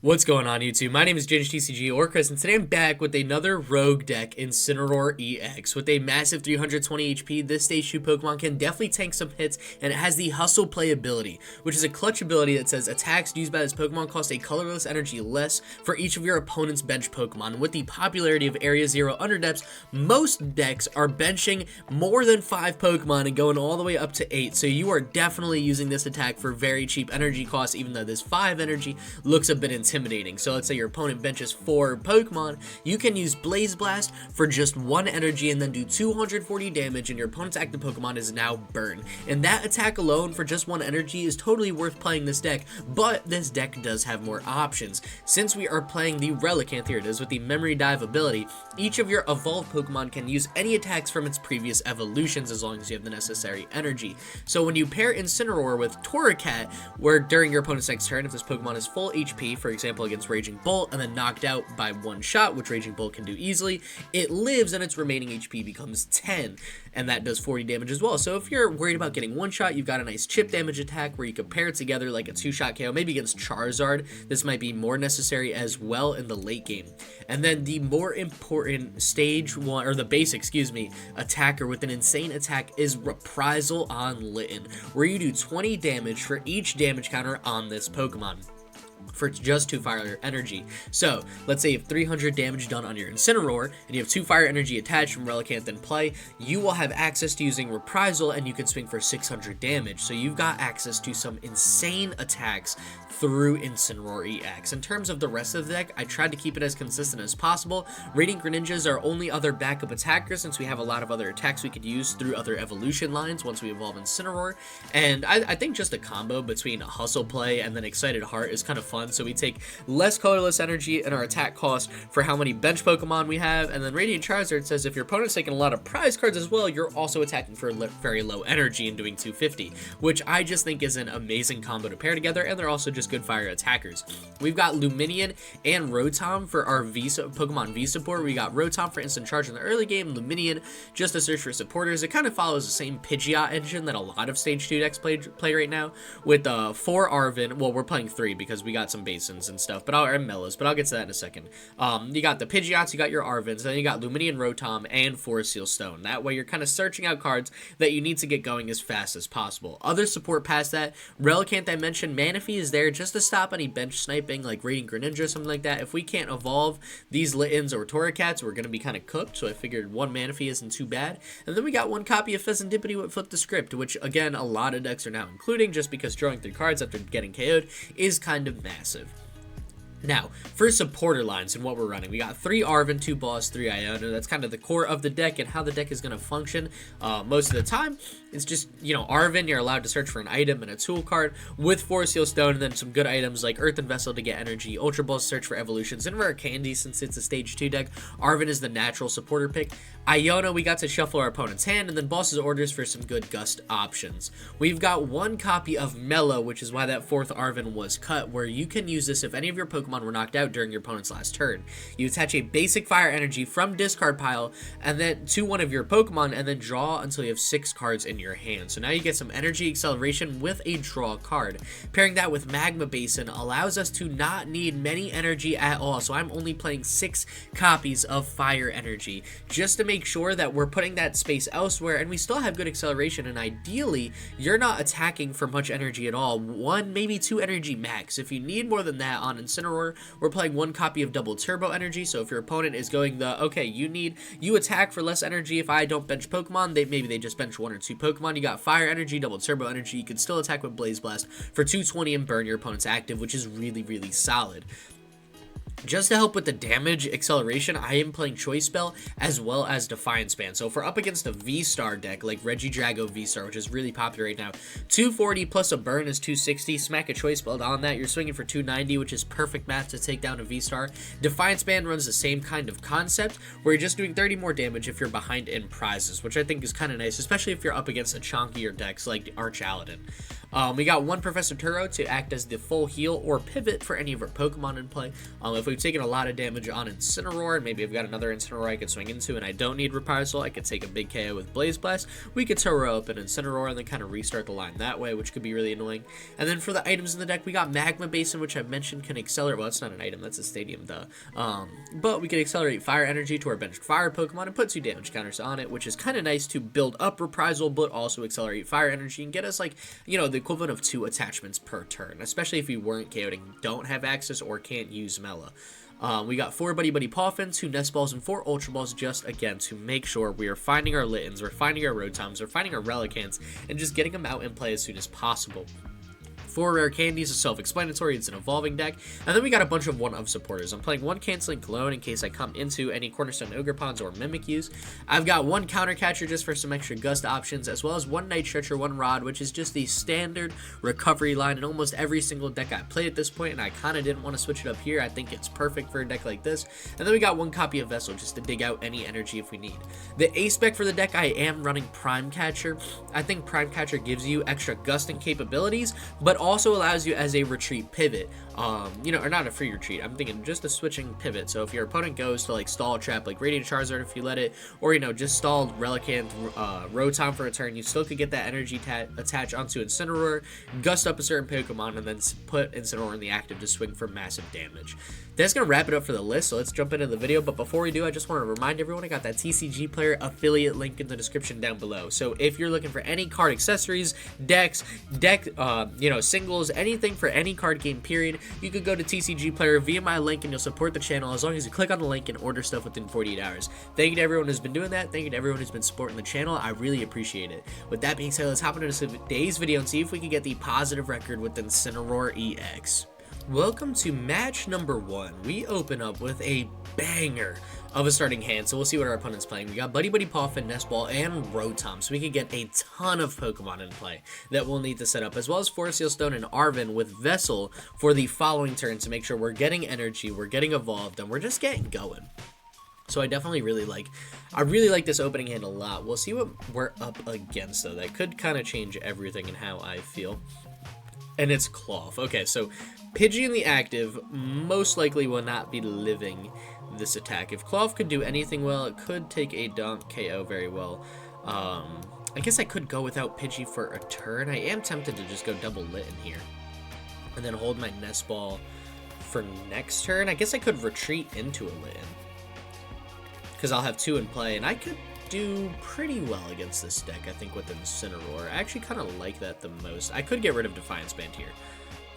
What's going on, YouTube? My name is ginj-tcg or Chris, and today I'm back with another rogue deck, Incineroar EX. With a massive 320 HP, this stage 2 Pokemon can definitely tank some hits, and it has the Hustle Play ability, which is a clutch ability that says attacks used by this Pokemon cost a colorless energy less for each of your opponent's bench Pokemon. With the popularity of Area 0 Underdepths, most decks are benching more than 5 Pokemon and going all the way up to 8, so you are definitely using this attack for very cheap energy costs, even though this 5 energy looks a bit intimidating. So let's say your opponent benches 4 Pokemon, you can use Blaze Blast for just 1 energy and then do 240 damage, and your opponent's active Pokemon is now burned. And that attack alone for just 1 energy is totally worth playing this deck, but this deck does have more options. Since we are playing the Relicanth, here it is, with the Memory Dive ability, each of your evolved Pokemon can use any attacks from its previous evolutions as long as you have the necessary energy. So when you pair Incineroar with Torracat, where during your opponent's next turn, if this Pokemon is full HP, for example against Raging Bolt, and then knocked out by 1 shot, which Raging Bolt can do easily, it lives and its remaining HP becomes 10, and that does 40 damage as well. So if you're worried about getting 1 shot, you've got a nice chip damage attack where you can pair it together like a 2-shot KO, maybe against Charizard. This might be more necessary as well in the late game. And then the more important stage 1, or the base, attacker with an insane attack is Reprisal on Litten, where you do 20 damage for each damage counter on this Pokemon for just 2 fire energy. So let's say you have 300 damage done on your Incineroar and you have 2 fire energy attached from Relicanth in play, you will have access to using Reprisal and you can swing for 600 damage. So you've got access to some insane attacks through Incineroar EX. In terms of the rest of the deck, I tried to keep it as consistent as possible. Radiant Greninjas are only other backup attackers since we have a lot of other attacks we could use through other evolution lines once we evolve Incineroar. And I think just a combo between Hustle Play and then Excited Heart is kind of fun. So we take less colorless energy in our attack cost for how many bench Pokemon we have. And then Radiant Charizard says if your opponent's taking a lot of prize cards as well, you're also attacking for very low energy and doing 250, which I just think is an amazing combo to pair together, and they're also just good fire attackers. We've got Lumineon and Rotom for our Pokemon V support. We got Rotom for instant charge in the early game, Lumineon just to search for supporters. It kind of follows the same Pidgeot engine that a lot of stage 2 decks play right now, with 4 Arven. Well, we're playing 3 because we got some Basins and stuff, and Melas, but I'll get to that in a second. You got the Pidgeots, you got your Arvens, then you got Lumineon, Rotom, and Forest Seal Stone. That way you're kind of searching out cards that you need to get going as fast as possible. Other support past that, Relicanth I mentioned, Manaphy is there just to stop any bench sniping like Radiant Greninja or something like that. If we can't evolve these Littens or Torracats, we're going to be kind of cooked, so I figured 1 Manaphy isn't too bad. And then we got 1 copy of Fezandipiti with Flip the Script, which again a lot of decks are now including just because drawing 3 cards after getting KO'd is kind of massive. Now, for supporter lines and what we're running, we got 3 Arven, 2 Boss, 3 Iono. That's kind of the core of the deck and how the deck is going to function. Most of the time, it's just, Arven, you're allowed to search for an item and a tool card with Forest Seal Stone, and then some good items like Earthen Vessel to get energy, Ultra Ball search for evolutions, and Rare Candy since it's a stage 2 deck. Arven is the natural supporter pick. Iono, we got to shuffle our opponent's hand, and then Boss's orders for some good gust options. We've got 1 copy of Mela, which is why that 4th Arven was cut, where you can use this if any of your Pokemon were knocked out during your opponent's last turn. You attach a basic fire energy from discard pile and then to one of your Pokemon, and then draw until you have 6 cards in your hand. So now you get some energy acceleration with a draw card. Pairing that with Magma Basin allows us to not need many energy at all. So I'm only playing 6 copies of fire energy just to make sure that we're putting that space elsewhere and we still have good acceleration, and ideally you're not attacking for much energy at all. 1, maybe 2 energy max. If you need more than that on Incineroar, we're playing 1 copy of Double Turbo Energy. So if your opponent is going okay, you attack for less energy if I don't bench Pokemon, maybe they just bench 1 or 2 Pokemon, you got Fire Energy, Double Turbo Energy, you can still attack with Blaze Blast for 220 and burn your opponent's active, which is really, really solid. Just to help with the damage acceleration, I am playing Choice Belt as well as Defiance Band. So if we're up against a V-Star deck like Regidrago V-Star, which is really popular right now, 240 plus a burn is 260. Smack a Choice Belt on that, you're swinging for 290, which is perfect math to take down a V-Star. Defiance Band runs the same kind of concept, where you're just doing 30 more damage if you're behind in prizes, which I think is kind of nice, especially if you're up against a chunkier decks like Arch Aladdin. We got one Professor Turo to act as the full heal or pivot for any of our Pokemon in play. If we've taken a lot of damage on Incineroar, and maybe I've got another Incineroar I could swing into and I don't need Reprisal, I could take a big KO with Blaze Blast. We could Turo up an Incineroar and then kind of restart the line that way, which could be really annoying. And then for the items in the deck, we got Magma Basin, which I've mentioned can accelerate. Well, it's not an item, that's a stadium, duh. But we can accelerate Fire Energy to our benched Fire Pokemon and put 2 damage counters on it, which is kind of nice to build up Reprisal, but also accelerate Fire Energy and get us, like, you know, the equivalent of 2 attachments per turn, especially if you weren't KO'ing, don't have access, or can't use Mela. We got 4 Buddy-Buddy Poffin, 2 Nest Balls, and 4 Ultra Balls, just, again, to make sure we are finding our Littens, we're finding our Rotoms, we're finding our Relicanths, and just getting them out in play as soon as possible. 4 Rare Candies is self-explanatory, it's an evolving deck. And then we got a bunch of 1-of supporters. I'm playing 1 Canceling Cologne in case I come into any Cornerstone Ogerpons or Mimikyus. I've got 1 Counter Catcher just for some extra gust options, as well as 1 Night Stretcher, 1 Rod, which is just the standard recovery line in almost every single deck I play at this point, and I kind of didn't want to switch it up here. I think it's perfect for a deck like this. And then we got 1 copy of Vessel just to dig out any energy if we need. The A-Spec for the deck, I am running Prime Catcher. I think Prime Catcher gives you extra gusting capabilities, but also allows you as a retreat pivot, you know, or not a free retreat, I'm thinking just a switching pivot. So if your opponent goes to like stall a trap like Radiant Charizard if you let it, or you know, just stalled Relicanth Rotom for a turn, you still could get that energy attach onto Incineroar, gust up a certain Pokemon, and then put Incineroar in the active to swing for massive damage. That's going to wrap it up for the list, so let's jump into the video. But before we do, I just want to remind everyone I got that TCG player affiliate link in the description down below. So if you're looking for any card accessories, decks, you know, singles, anything for any card game period, you could go to TCG player via my link and you'll support the channel as long as you click on the link and order stuff within 48 hours. Thank you to everyone who's been doing that. Thank you to everyone who's been supporting the channel. I really appreciate it. With that being said, let's hop into today's video and see if we can get the positive record with Incineroar EX. Welcome to match number 1. We open up with a banger of a starting hand, so we'll see what our opponent's playing. We got Buddy-Buddy Poffin, Nest Ball, and Rotom, so we can get a ton of Pokemon in play that we'll need to set up, as well as Forest Seal Stone and Arven with Vessel for the following turn to make sure we're getting energy, we're getting evolved, and we're just getting going. So I definitely really like this opening hand a lot. We'll see what we're up against, though. That could kind of change everything and how I feel. And it's Cloth. Okay, so Pidgey in the active most likely will not be living this attack. If Cloth could do anything well, it could take a Donk KO very well. I guess I could go without Pidgey for a turn. I am tempted to just go double Litten here. And then hold my Nest Ball for next turn. I guess I could retreat into a Litten, because I'll have 2 in play, and I could do pretty well against this deck, I think, with Incineroar. I actually kind of like that the most. I could get rid of Defiance Band here.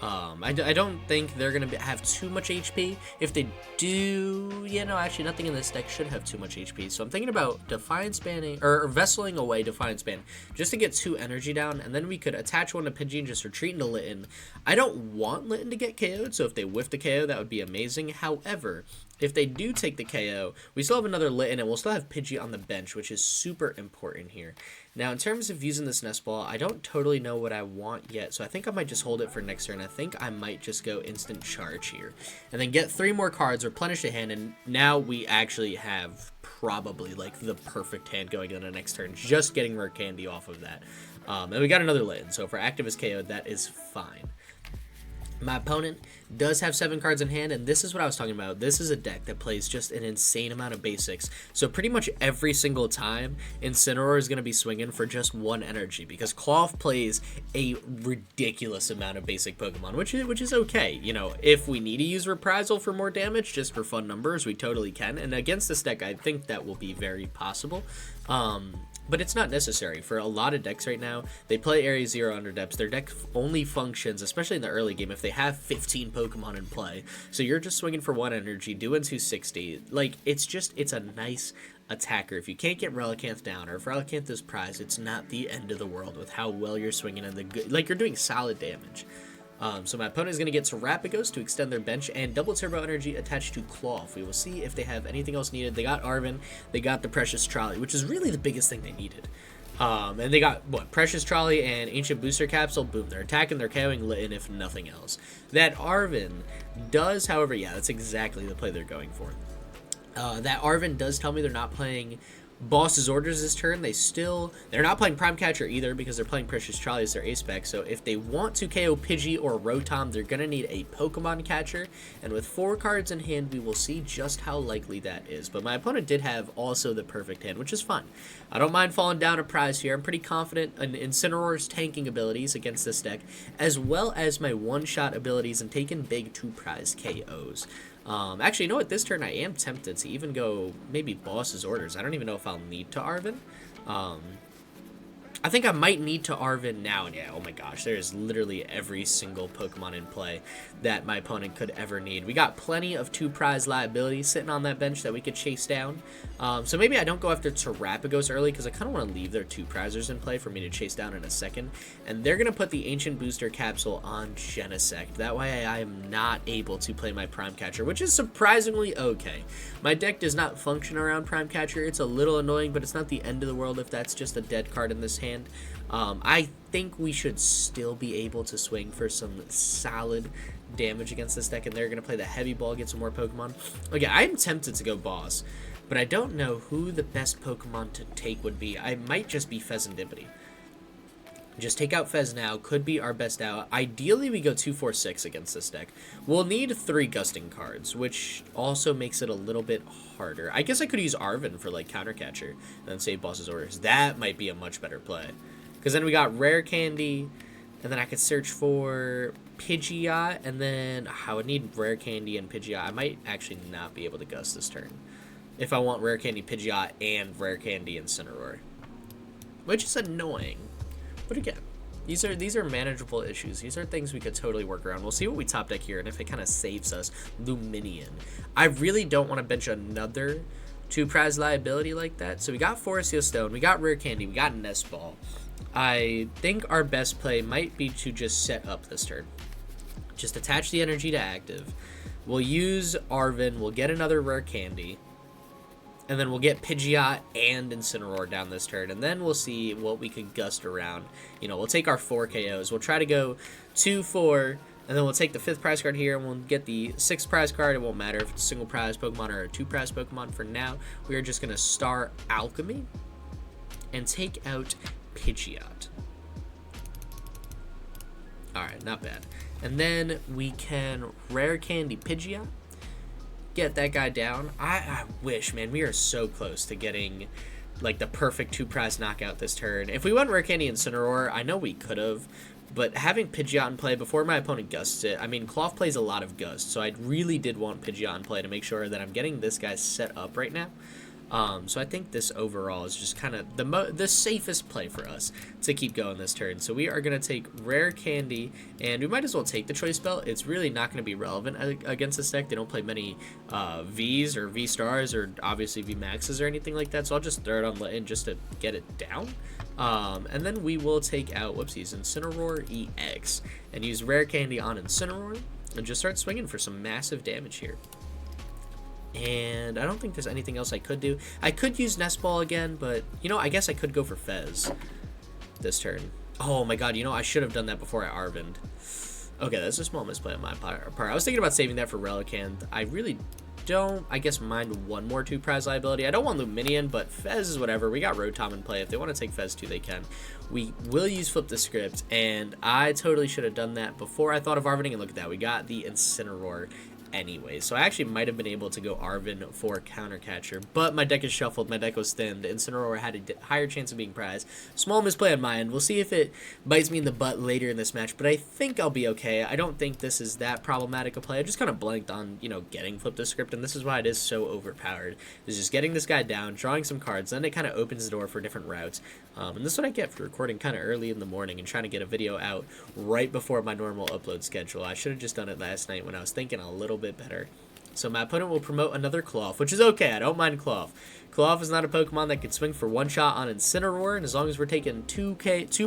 I don't think they're going to have too much HP. If they do, you know, actually nothing in this deck should have too much HP. So I'm thinking about Defiance Banding, or Vesseling away Defiance Band, just to get 2 energy down, and then we could attach 1 to Pidgey and just retreat into Litten. I don't want Litten to get KO'd, so if they whiff the KO, that would be amazing. However, if they do take the KO, we still have another Litten, and we'll still have Pidgey on the bench, which is super important here. Now, in terms of using this Nest Ball, I don't totally know what I want yet, so I think I might just hold it for next turn. I think I might just go instant charge here, and then get 3 more cards, replenish the hand, and now we actually have probably, like, the perfect hand going into the next turn, just getting Rare Candy off of that. And we got another Litten, so for Activist KO, that is fine. My opponent does have 7 cards in hand, and this is what I was talking about. This is a deck that plays just an insane amount of basics. So pretty much every single time, Incineroar is going to be swinging for just 1 energy, because Cloth plays a ridiculous amount of basic Pokemon, which is okay. You know, if we need to use Reprisal for more damage, just for fun numbers, we totally can. And against this deck, I think that will be very possible. But it's not necessary. For a lot of decks right now, they play Area 0 under depths. Their deck only functions, especially in the early game, if they have 15 Pokemon in play. So you're just swinging for 1 energy, doing 260. Like, it's a nice attacker. If you can't get Relicanth down, or if Relicanth is prized, it's not the end of the world with how well you're swinging and like, you're doing solid damage. So my opponent is going to get Serapagos to extend their bench, and double Turbo Energy attached to Cloth. We will see if they have anything else needed. They got Arven, they got the Precious Trolley, which is really the biggest thing they needed. And they got, what, Precious Trolley and Ancient Booster Capsule. Boom, they're attacking, they're KOing Litten, if nothing else. That Arven does, however, yeah, that's exactly the play they're going for. That Arven does tell me they're not playing Boss's Orders this turn. They're not playing Prime Catcher either because they're playing Precious Charlie as their ace spec. So if they want to KO Pidgey or Rotom, they're going to need a Pokemon Catcher. And with 4 cards in hand, we will see just how likely that is. But my opponent did have also the perfect hand, which is fun. I don't mind falling down a prize here. I'm pretty confident in Incineroar's tanking abilities against this deck, as well as my one-shot abilities and taking big 2-prize KOs. Actually, you know what? This turn I am tempted to even go maybe Boss's Orders. I don't even know if I'll need to Arven. I think I might need to Arven now. And yeah, oh my gosh, there's literally every single Pokemon in play that my opponent could ever need. We got plenty of 2-prize liabilities sitting on that bench that we could chase down. So maybe I don't go after Terrapagos early because I kind of want to leave their 2-prizers in play for me to chase down in a second. And they're going to put the Ancient Booster Capsule on Genesect. That way I am not able to play my Prime Catcher, which is surprisingly okay. My deck does not function around Prime Catcher. It's a little annoying, but it's not the end of the world if that's just a dead card in this hand. I think we should still be able to swing for some solid damage against this deck, and they're going to play the Heavy Ball, get some more Pokemon. Again, I'm tempted to go Boss, but I don't know who the best Pokemon to take would be. I might just be Fezandipiti. Just take out Fez now, could be our best out. Ideally, we go 2-4-6 against this deck. We'll need 3 Gusting cards, which also makes it a little bit harder. I guess I could use Arven for, like, Counter Catcher and then save Boss's Orders. That might be a much better play. Because then we got Rare Candy, and then I could search for Pidgeot, and then I would need Rare Candy and Pidgeot. I might actually not be able to Gust this turn if I want Rare Candy Pidgeot and Rare Candy Incineroar, which is annoying. But again, these are manageable issues. These are things we could totally work around. We'll see what we top deck here and if it kind of saves us. Lumineon. I really don't want to bench another 2-prize liability like that. So we got Forest Seal Stone, we got Rare Candy, we got Nest Ball. I think our best play might be to just set up this turn. Just attach the energy to active. We'll use Arven, we'll get another Rare Candy. And then we'll get Pidgeot and Incineroar down this turn. And then we'll see what we can gust around. You know, we'll take our 4 KOs. We'll try to go 2-4. And then we'll take the 5th prize card here. And we'll get the 6th prize card. It won't matter if it's a single prize Pokemon or a 2-prize Pokemon. For now, we are just going to Star Alchemy. And take out Pidgeot. Alright, not bad. And then we can Rare Candy Pidgeot. Get that guy down. I wish, man, we are so close to getting like the perfect 2-prize knockout this turn. If we went Rare Candy Incineroar, I know we could have, but having Pidgeot in play before my opponent gusts it, I mean, Cloth plays a lot of Gust, so I really did want Pidgeot in play to make sure that I'm getting this guy set up right now. So I think this overall is just kind of the safest play for us to keep going this turn. So we are going to take Rare Candy, and we might as well take the Choice Belt. It's really not going to be relevant against this deck. They don't play many Vs or V-Stars or obviously V-Maxes or anything like that. So I'll just throw it on Litten just to get it down. And then we will take out, whoopsies, Incineroar EX and use Rare Candy on Incineroar and just start swinging for some massive damage here. And I don't think there's anything else I could do. I could use Nest Ball again, but, you know, I guess I could go for Fez this turn. Oh my god, you know, I should have done that before I Arvened. Okay, that's a small misplay on my part. I was thinking about saving that for Relicanth. I really don't, I guess, mind one more 2-prize liability. I don't want Lumineon, but Fez is whatever. We got Rotom in play. If they want to take Fez too, they can. We will use Flip the Script, and I totally should have done that before I thought of Arvening, and look at that. We got the Incineroar anyway, so I actually might have been able to go Arven for Counter Catcher, but my deck is shuffled, my deck was thinned. Incineroar had a higher chance of being prized. Small misplay on my end. We'll see if it bites me in the butt later in this match, but I think I'll be okay. I don't think this is that problematic a play. I just kind of blanked on, you know, getting Flip the Script, and this is why it is so overpowered. Is just getting this guy down, drawing some cards, then it kind of opens the door for different routes. And this is what I get for recording kind of early in the morning and trying to get a video out right before my normal upload schedule. I should have just done it last night when I was thinking a little bit better. So my opponent will promote another Cloth, which is okay. I don't mind Cloth. Cloth is not a Pokemon that can swing for one shot on Incineroar, and as long as we're taking two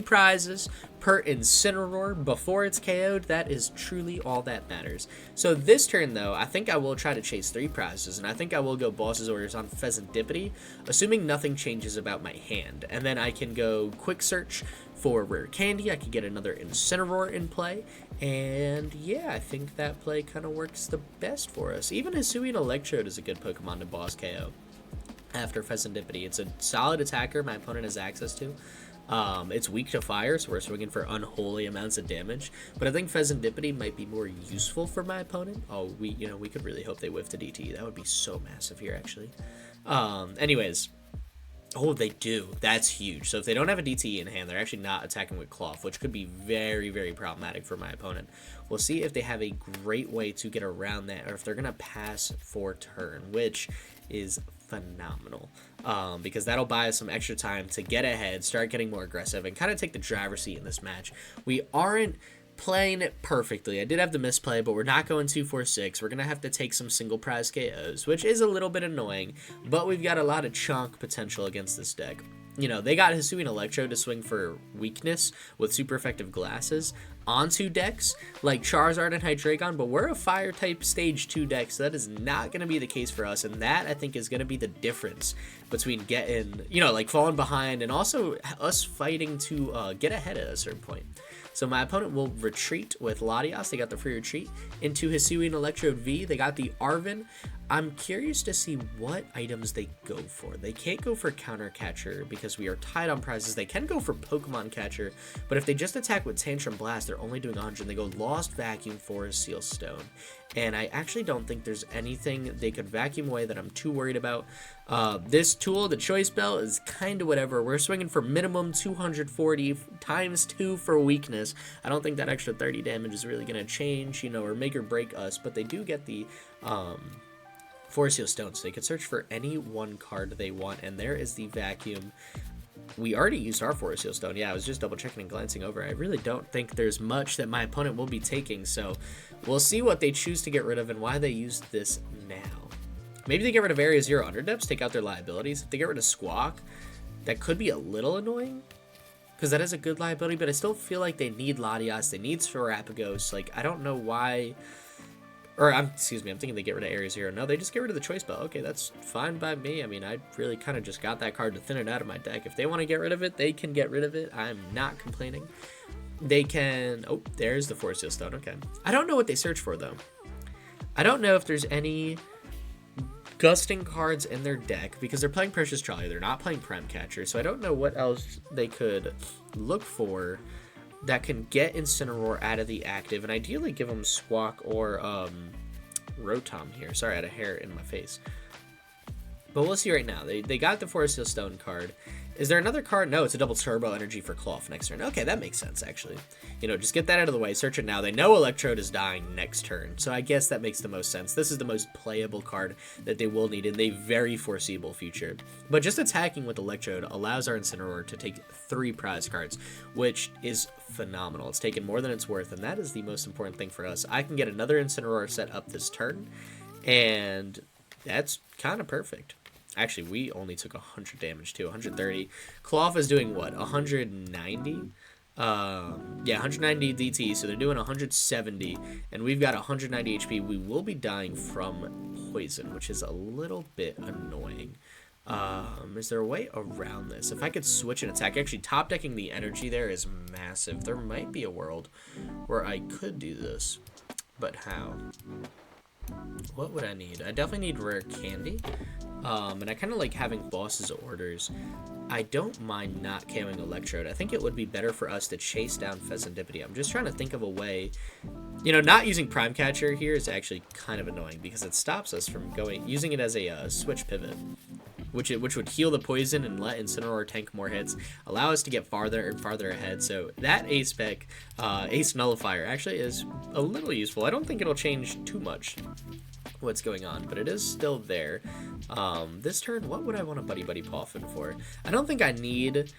prizes per Incineroar before it's KO'd, that is truly all that matters. So this turn, though, I think I will try to chase 3 prizes, and I think I will go Boss's Orders on Fezandipiti, assuming nothing changes about my hand. And then I can go Quick Search for Rare Candy. I could get another Incineroar in play, and yeah, I think that play kind of works the best for us. Even Hisuian Electrode is a good Pokemon to boss KO. after Fezandipiti. It's a solid attacker my opponent has access to. It's weak to fire, so we're swinging for unholy amounts of damage. But I think Fezandipiti might be more useful for my opponent. Oh, we could really hope they whiff the DT. That would be so massive here, actually. Anyways. Oh, they do. That's huge. So if they don't have a DTE in hand, they're actually not attacking with Cloth, which could be very, very problematic for my opponent. We'll see if they have a great way to get around that, or if they're going to pass for turn, which is phenomenal. Because that'll buy us some extra time to get ahead, start getting more aggressive, and kind of take the driver's seat in this match. We aren't playing it perfectly. I did have the misplay, but we're not going 2-4-6. We're going to have to take some single prize KOs, which is a little bit annoying, but we've got a lot of chunk potential against this deck. You know, they got Hisuian Electro to swing for weakness with super effective glasses onto decks like Charizard and Hydreigon, but we're a fire type stage 2 deck, so that is not going to be the case for us, and that I think is going to be the difference between getting, you know, like falling behind and also us fighting to get ahead at a certain point. So my opponent will retreat with Latias. They got the free retreat into Hisuian Electrode V. They got the Arven. I'm curious to see what items they go for. They can't go for Counter Catcher because we are tied on prizes. They can go for Pokemon Catcher, but if they just attack with Tantrum Blast, they're only doing 100. They go Lost Vacuum, Forest Seal, Stone. And I actually don't think there's anything they could vacuum away that I'm too worried about. This tool, the Choice Belt, is kind of whatever. We're swinging for minimum 240 times 2 for weakness. I don't think that extra 30 damage is really going to change, you know, or make or break us, but they do get the Forest Seal Stone, so they could search for any one card they want, and there is the vacuum. We already used our Forest Seal Stone. Yeah, I was just double checking and glancing over. I really don't think there's much that my opponent will be taking, so we'll see what they choose to get rid of and why they use this now. Maybe they get rid of Area 0 Underdepths, take out their liabilities. If they get rid of Squawk, that could be a little annoying, because that is a good liability, but I still feel like they need Latias, they need Sphyrapagos. Like, I don't know why... Or, excuse me, I'm thinking they get rid of Area 0. No, they just get rid of the Choice Belt. Okay, that's fine by me. I mean, I really kind of just got that card to thin it out of my deck. If they want to get rid of it, they can get rid of it. I'm not complaining. They can... Oh, there's the Forest Seal Stone. Okay. I don't know what they search for, though. I don't know if there's any gusting cards in their deck, because they're playing Precious Trolley. They're not playing Prime Catcher, so I don't know what else they could look for that can get Incineroar out of the active, and ideally give them Squawk or Rotom here. Sorry, I had a hair in my face. But we'll see right now. They got the Forest Seal Stone card. Is there another card? No, it's a double Turbo Energy for Cloth next turn. Okay, that makes sense, actually. You know, just get that out of the way. Search it now. They know Electrode is dying next turn, so I guess that makes the most sense. This is the most playable card that they will need in the very foreseeable future. But just attacking with Electrode allows our Incineroar to take 3 prize cards, which is phenomenal. It's taken more than it's worth, and that is the most important thing for us. I can get another Incineroar set up this turn, and that's kind of perfect. Actually, we only took 100 damage too, 130. Cloth is doing what, 190? Yeah, 190 DT, so they're doing 170, and we've got 190 HP. We will be dying from poison, which is a little bit annoying. Is there a way around this? If I could switch an attack, actually top decking the energy there is massive. There might be a world where I could do this, but how? What would I need? I definitely need Rare Candy. And I kind of like having Boss's Orders. I don't mind not KOing Electrode. I think it would be better for us to chase down Fezandipiti. I'm just trying to think of a way. You know, not using Prime Catcher here is actually kind of annoying because it stops us from using it as a switch pivot, which would heal the poison and let Incineroar tank more hits, allow us to get farther and farther ahead. So that Ace Spec, Ace Nullifier actually is a little useful. I don't think it'll change too much what's going on, but it is still there. This turn, what would I want a Buddy-Buddy Poffin for? I don't think I need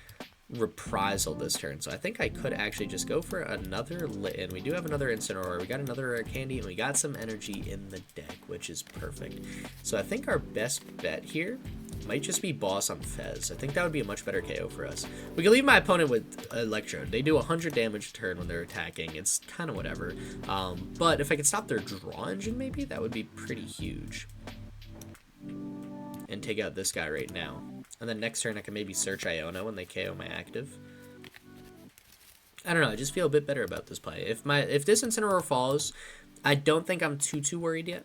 Reprisal this turn, so I think I could actually just go for another Litten. We do have another Incineroar, we got another Rare Candy, and we got some energy in the deck, which is perfect. So I think our best bet here might just be Boss on Fez. I think that would be a much better KO for us. We can leave my opponent with Electrode. They do 100 damage a turn when they're attacking. It's kind of whatever. But if I could stop their draw engine, maybe, that would be pretty huge. And take out this guy right now. And then next turn I can maybe search Iono when they KO my active. I don't know, I just feel a bit better about this play. If this Incineroar falls, I don't think I'm too worried yet.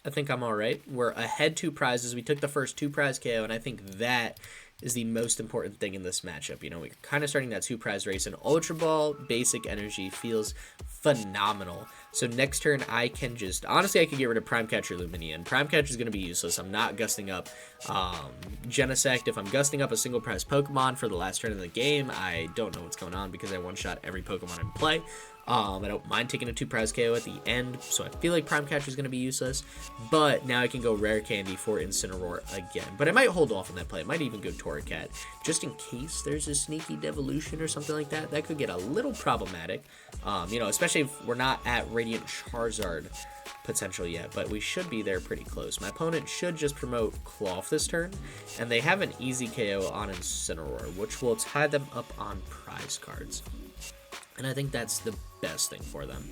I think I'm all right. We're ahead 2 prizes. We took the first 2 prize KO, and I think that is the most important thing in this matchup. You know, we're kind of starting that 2 prize race, and Ultra Ball Basic Energy feels phenomenal. So next turn, I can just, honestly, I could get rid of Prime Catcher Lumineon. Prime Catcher is going to be useless. I'm not gusting up Genesect. If I'm gusting up a single prize Pokemon for the last turn of the game, I don't know what's going on because I one-shot every Pokemon in play. I don't mind taking a 2 prize KO at the end, so I feel like Prime Catcher is going to be useless. But now I can go Rare Candy for Incineroar again. But I might hold off on that play. I might even go Torracat, just in case there's a sneaky Devolution or something like that. That could get a little problematic, you know, especially if we're not at Radiant Charizard potential yet, but we should be there pretty close. My opponent should just promote Cloth this turn, and they have an easy KO on Incineroar, which will tie them up on prize cards. And I think that's the best thing for them.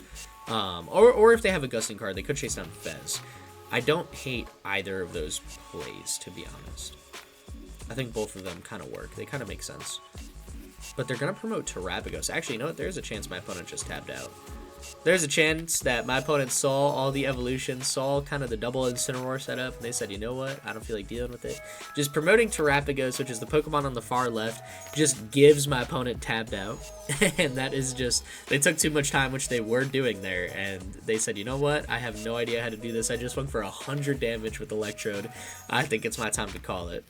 Or if they have a gusting card, they could chase down Fez. I don't hate either of those plays, to be honest. I think both of them kind of work. They kind of make sense. But they're going to promote Terrapagos. Actually, you know what? There's a chance my opponent just tapped out. There's a chance that my opponent saw all the evolutions, saw kind of the double Incineroar setup, and they said, you know what, I don't feel like dealing with it. Just promoting Terrapagos, which is the Pokemon on the far left, just gives my opponent tapped out. And that is just, they took too much time, which they were doing there, and they said, you know what, I have no idea how to do this. I just went for 100 damage with Electrode. I think it's my time to call it.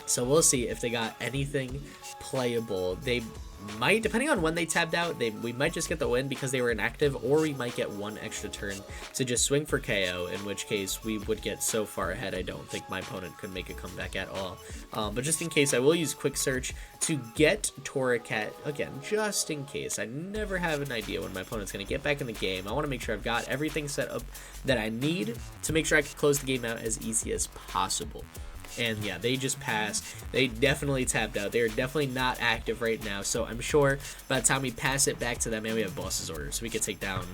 So we'll see if they got anything playable. They might, depending on when they tapped out, we might just get the win because they were inactive, or we might get 1 extra turn to just swing for KO, in which case we would get so far ahead I don't think my opponent could make a comeback at all. But just in case, I will use Quick Search to get Torracat, again, just in case. I never have an idea when my opponent's going to get back in the game. I want to make sure I've got everything set up that I need to make sure I can close the game out as easy as possible. And yeah, they just passed. They definitely tapped out. They are definitely not active right now. So I'm sure by the time we pass it back to them, and we have boss's orders, so we could take down,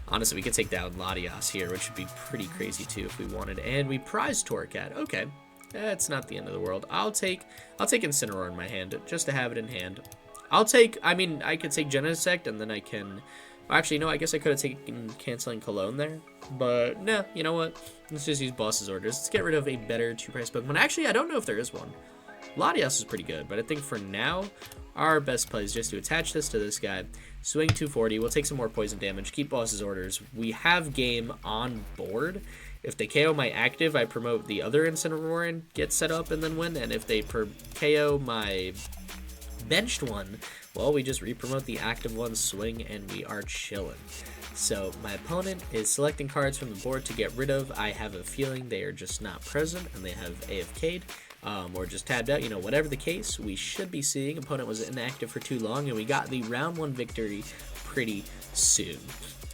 honestly, we could take down Latias here, which would be pretty crazy too if we wanted. And we prize Torracat. Okay, that's not the end of the world. I'll take Incineroar in my hand just to have it in hand. I could take Genesect, and then I can, actually, no, I guess I could have taken Canceling Cologne there. But, nah, you know what? Let's just use boss's orders. Let's get rid of a better 2-price Pokemon. Actually, I don't know if there is one. Latias is pretty good, but I think for now, our best play is just to attach this to this guy, swing 240, we'll take some more poison damage, keep boss's orders. We have game on board. If they KO my active, I promote the other Incineroar and get set up and then win. And if they KO my benched one, well, we just re-promote the active one, swing, and we are chilling. So my opponent is selecting cards from the board to get rid of. I have a feeling they are just not present and they have AFK'd or just tabbed out. You know, whatever the case, we should be seeing opponent was inactive for too long, and we got the round 1 victory pretty soon.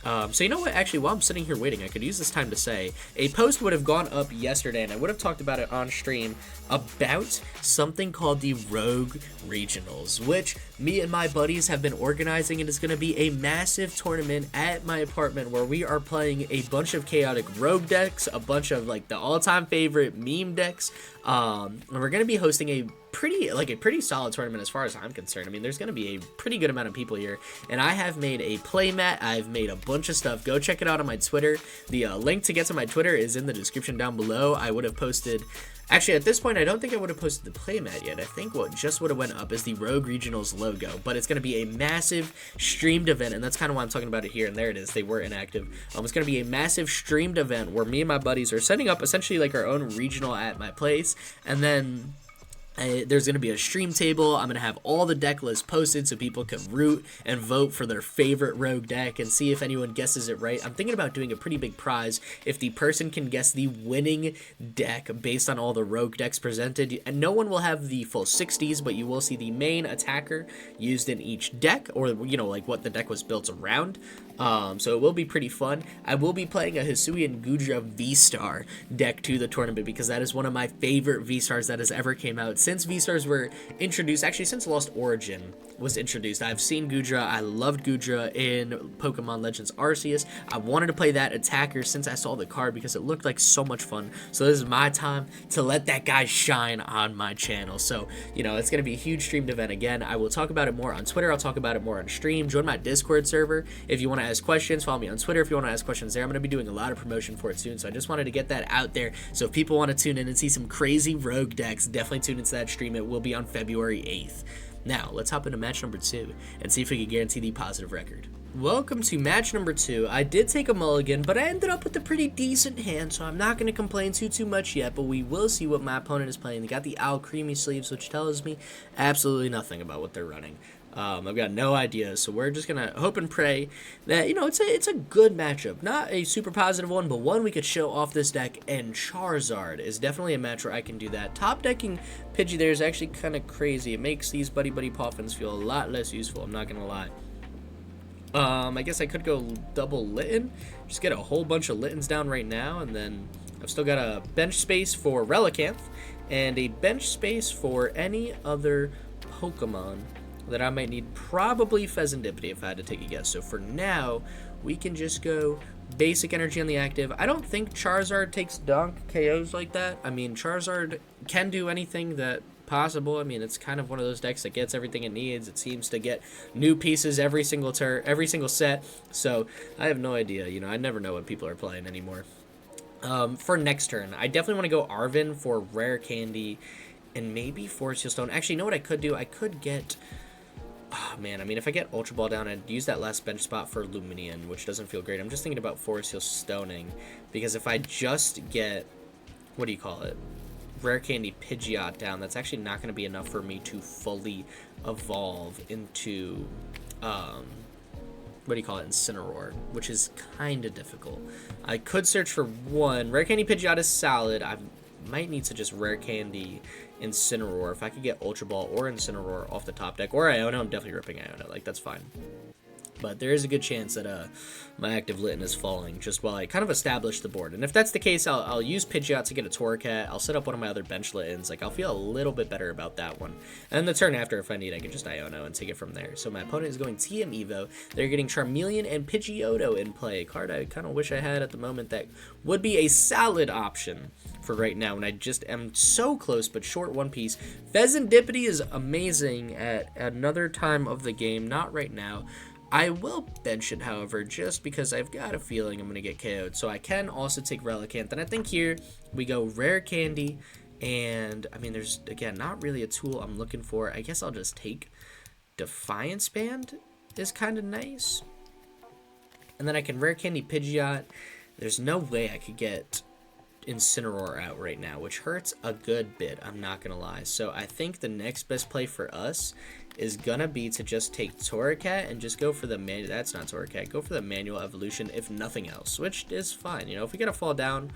So you know what, actually, while I'm sitting here waiting, I could use this time to say a post would have gone up yesterday, and I would have talked about it on stream, about something called the Rogue Regionals, which me and my buddies have been organizing, and it's going to be a massive tournament at my apartment where we are playing a bunch of chaotic rogue decks, a bunch of like the all-time favorite meme decks, and we're going to be hosting a pretty solid tournament as far as I'm concerned. I mean, there's going to be a pretty good amount of people here, and I have made a playmat. I've made a bunch of stuff. Go check it out on my Twitter. The link to get to my Twitter is in the description down below. I would have posted, actually at this point I don't think I would have posted the playmat yet. I think what just would have went up is the Rogue Regionals logo, but it's going to be a massive streamed event, and that's kind of why I'm talking about it here. And there it is, they were inactive. It's going to be a massive streamed event where me and my buddies are setting up essentially like our own regional at my place, and then there's going to be a stream table. I'm going to have all the deck lists posted so people can root and vote for their favorite rogue deck and see if anyone guesses it right. I'm thinking about doing a pretty big prize if the person can guess the winning deck based on all the rogue decks presented. And no one will have the full 60s, but you will see the main attacker used in each deck, or, you know, like what the deck was built around. So it will be pretty fun. I will be playing a Hisuian Gudra V-Star deck to the tournament because that is one of my favorite V-Stars that has ever came out. Since V-Stars were introduced, actually since Lost Origin was introduced, I've seen Gudra. I loved Gudra in Pokemon Legends Arceus. I wanted to play that attacker since I saw the card because it looked like so much fun. So this is my time to let that guy shine on my channel. So, you know, it's going to be a huge streamed event again. I will talk about it more on Twitter. I'll talk about it more on stream. Join my Discord server if you want to ask questions, follow me on Twitter if you want to ask questions there. I'm going to be doing a lot of promotion for it soon, so I just wanted to get that out there. So if people want to tune in and see some crazy rogue decks, definitely tune into that stream. It will be on February 8th. Now, let's hop into match number 2 and see if we can guarantee the positive record. Welcome to match number 2. I did take a mulligan, but I ended up with a pretty decent hand, so I'm not going to complain too much yet, but we will see what my opponent is playing. They got the Owl Creamy sleeves, which tells me absolutely nothing about what they're running. I've got no idea, so we're just going to hope and pray that, you know, it's a good matchup. Not a super positive one, but one we could show off this deck, and Charizard is definitely a match where I can do that. Top decking Pidgey there is actually kind of crazy. It makes these Buddy-Buddy Poffins feel a lot less useful, I'm not going to lie. I guess I could go double Litten, just get a whole bunch of Littens down right now, and then I've still got a bench space for Relicanth, and a bench space for any other Pokemon that I might need, probably Fezandipiti if I had to take a guess. So for now, we can just go basic energy on the active. I don't think Charizard takes donk KOs like that. I mean, Charizard can do anything that possible. I mean, it's kind of one of those decks that gets everything it needs. It seems to get new pieces every single set. So I have no idea. You know, I never know what people are playing anymore. For next turn, I definitely want to go Arven for Rare Candy and maybe Forest Heal Stone. Actually, you know what I could do? I could get... Oh, man, I mean, if I get Ultra Ball down, I'd use that last bench spot for Lumineon, which doesn't feel great. I'm just thinking about Forest Heal Stoning, because if I just get, what do you call it, Rare Candy Pidgeot down, that's actually not going to be enough for me to fully evolve into, what do you call it, Incineroar, which is kind of difficult. I could search for one. Rare Candy Pidgeot is solid. I might need to just Rare Candy Incineroar. If I could get Ultra Ball or Incineroar off the top deck, or Iono, I'm definitely ripping Iono. Like, that's fine. But there is a good chance that my active Litten is falling just while I kind of establish the board. And if that's the case, I'll use Pidgeot to get a Torracat. I'll set up one of my other bench Littens. Like, I'll feel a little bit better about that one. And the turn after, if I need, I can just Iono and take it from there. So my opponent is going TM Evo. They're getting Charmeleon and Pidgeot in play. A card I kind of wish I had at the moment that would be a solid option for right now. And I just am so close, but short one piece. Fezandipiti is amazing at another time of the game. Not right now. I will bench it, however, just because I've got a feeling I'm going to get KO'd. So I can also take Relicanth. And I think here we go Rare Candy. And, I mean, there's, again, not really a tool I'm looking for. I guess I'll just take Defiance Band is kind of nice. And then I can Rare Candy Pidgeot. There's no way I could get Incineroar out right now, which hurts a good bit, I'm not going to lie. So I think the next best play for us is gonna be to just take Torracat and just go for the manual. That's not Torracat. Go for the manual evolution, if nothing else, which is fine. You know, if we gotta fall down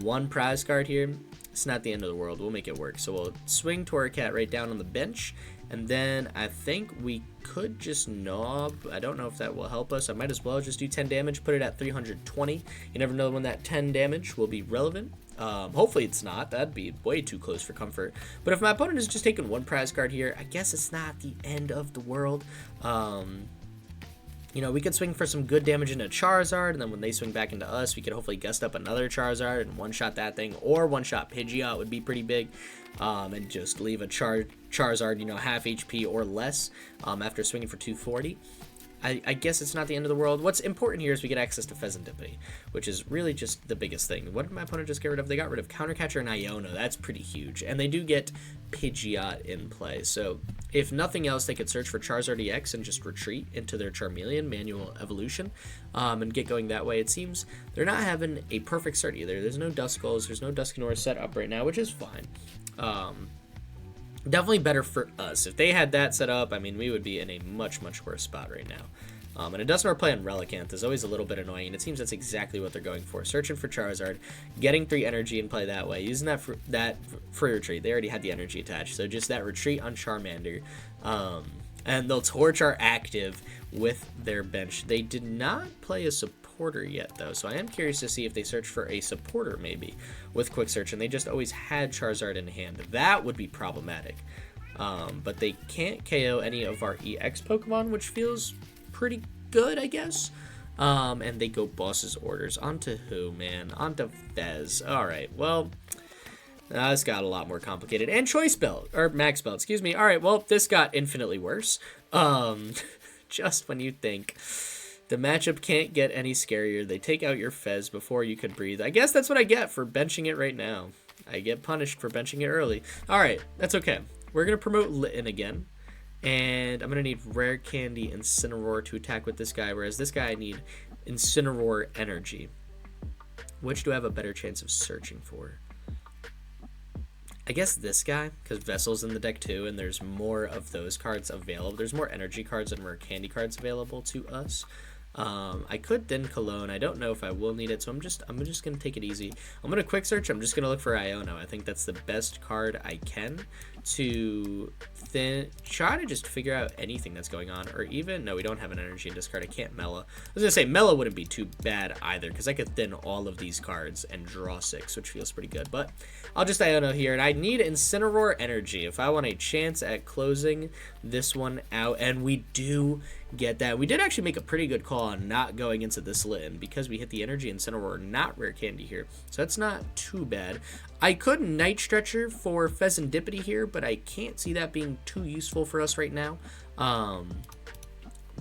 one prize card here, it's not the end of the world. We'll make it work. So we'll swing Torracat right down on the bench, and then I think we could just knob. I don't know if that will help us. I might as well just do 10 damage, put it at 320. You never know when that 10 damage will be relevant. Hopefully it's not. That'd be way too close for comfort. But if my opponent is just taking one prize card here, I guess it's not the end of the world. You know, we could swing for some good damage into Charizard, and then when they swing back into us, we could hopefully gust up another Charizard and one-shot that thing, or one-shot Pidgeot would be pretty big, and just leave a Charizard, you know, half HP or less after swinging for 240. I guess it's not the end of the world. What's important here is we get access to Fezandipiti, which is really just the biggest thing. What did my opponent just get rid of? They got rid of Counter Catcher and Iono. That's pretty huge. And they do get Pidgeot in play. So if nothing else, they could search for Charizard EX and just retreat into their Charmeleon manual evolution and get going that way. It seems they're not having a perfect start either. There's no Duskulls. There's no Dusknoir set up right now, which is fine. Definitely better for us. If they had that set up, I mean, we would be in a much, much worse spot right now. And a Dusknoir play on Relicanth is always a little bit annoying, and it seems that's exactly what they're going for. Searching for Charizard, getting 3 energy and play that way, using that for retreat. They already had the energy attached, so just that retreat on Charmander. And they'll torch our active with their bench. They did not play a supporter yet, though, so I am curious to see if they search for a supporter, maybe, with Quick Search, and they just always had Charizard in hand. That would be problematic. But they can't KO any of our EX Pokemon, which feels pretty good, I guess. And they go Boss's Orders. Onto who, man? Onto Fez. Alright, well, this got a lot more complicated. And Choice Belt, or Max Belt, excuse me. Alright, well, this got infinitely worse. Just when you think The matchup can't get any scarier. They take out your Fez before you could breathe. I guess that's what I get for benching it right now. I get punished for benching it early. Alright, that's okay. We're going to promote Litten again. And I'm going to need Rare Candy Incineroar to attack with this guy. Whereas this guy I need Incineroar Energy. Which do I have a better chance of searching for? I guess this guy, because Vessel's in the deck too, and there's more of those cards available. There's more energy cards and Rare Candy cards available to us. I could thin Cologne. I don't know if I will need it, so I'm just gonna take it easy. I'm gonna quick search. I'm just gonna look for Iono. I think that's the best card I can to try to just figure out anything that's going on, or even no, we don't have an energy in discard. I can't Mela. I was gonna say Mela wouldn't be too bad either, because I could thin all of these cards and draw 6, which feels pretty good. But I'll just Iono here, and I need Incineroar Energy if I want a chance at closing this one out, and we do get that. We did actually make a pretty good call on not going into this Litten because we hit the energy Incineroar, not Rare Candy here, so that's not too bad. I could Night Stretcher for Fezandipiti here, but I can't see that being too useful for us right now.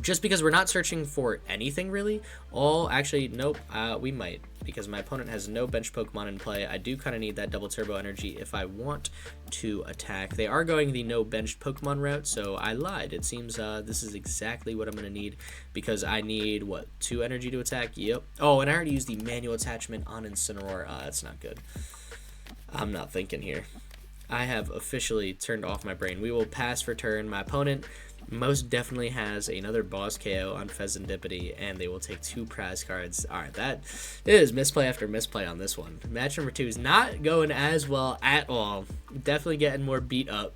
Just because we're not searching for anything really. Actually, nope, we might, because my opponent has no bench Pokemon in play. I do kind of need that double turbo energy if I want to attack. They are going the no bench Pokemon route, so I lied. It seems this is exactly what I'm going to need, because I need, what, 2 energy to attack? Yep. Oh, and I already used the manual attachment on Incineroar. That's not good. I'm not thinking here. I have officially turned off my brain. We will pass for turn. My opponent most definitely has another boss KO on Fezandipiti, and they will take 2 prize cards. Alright, that is misplay after misplay on this one. Match number 2 is not going as well at all. Definitely getting more beat up.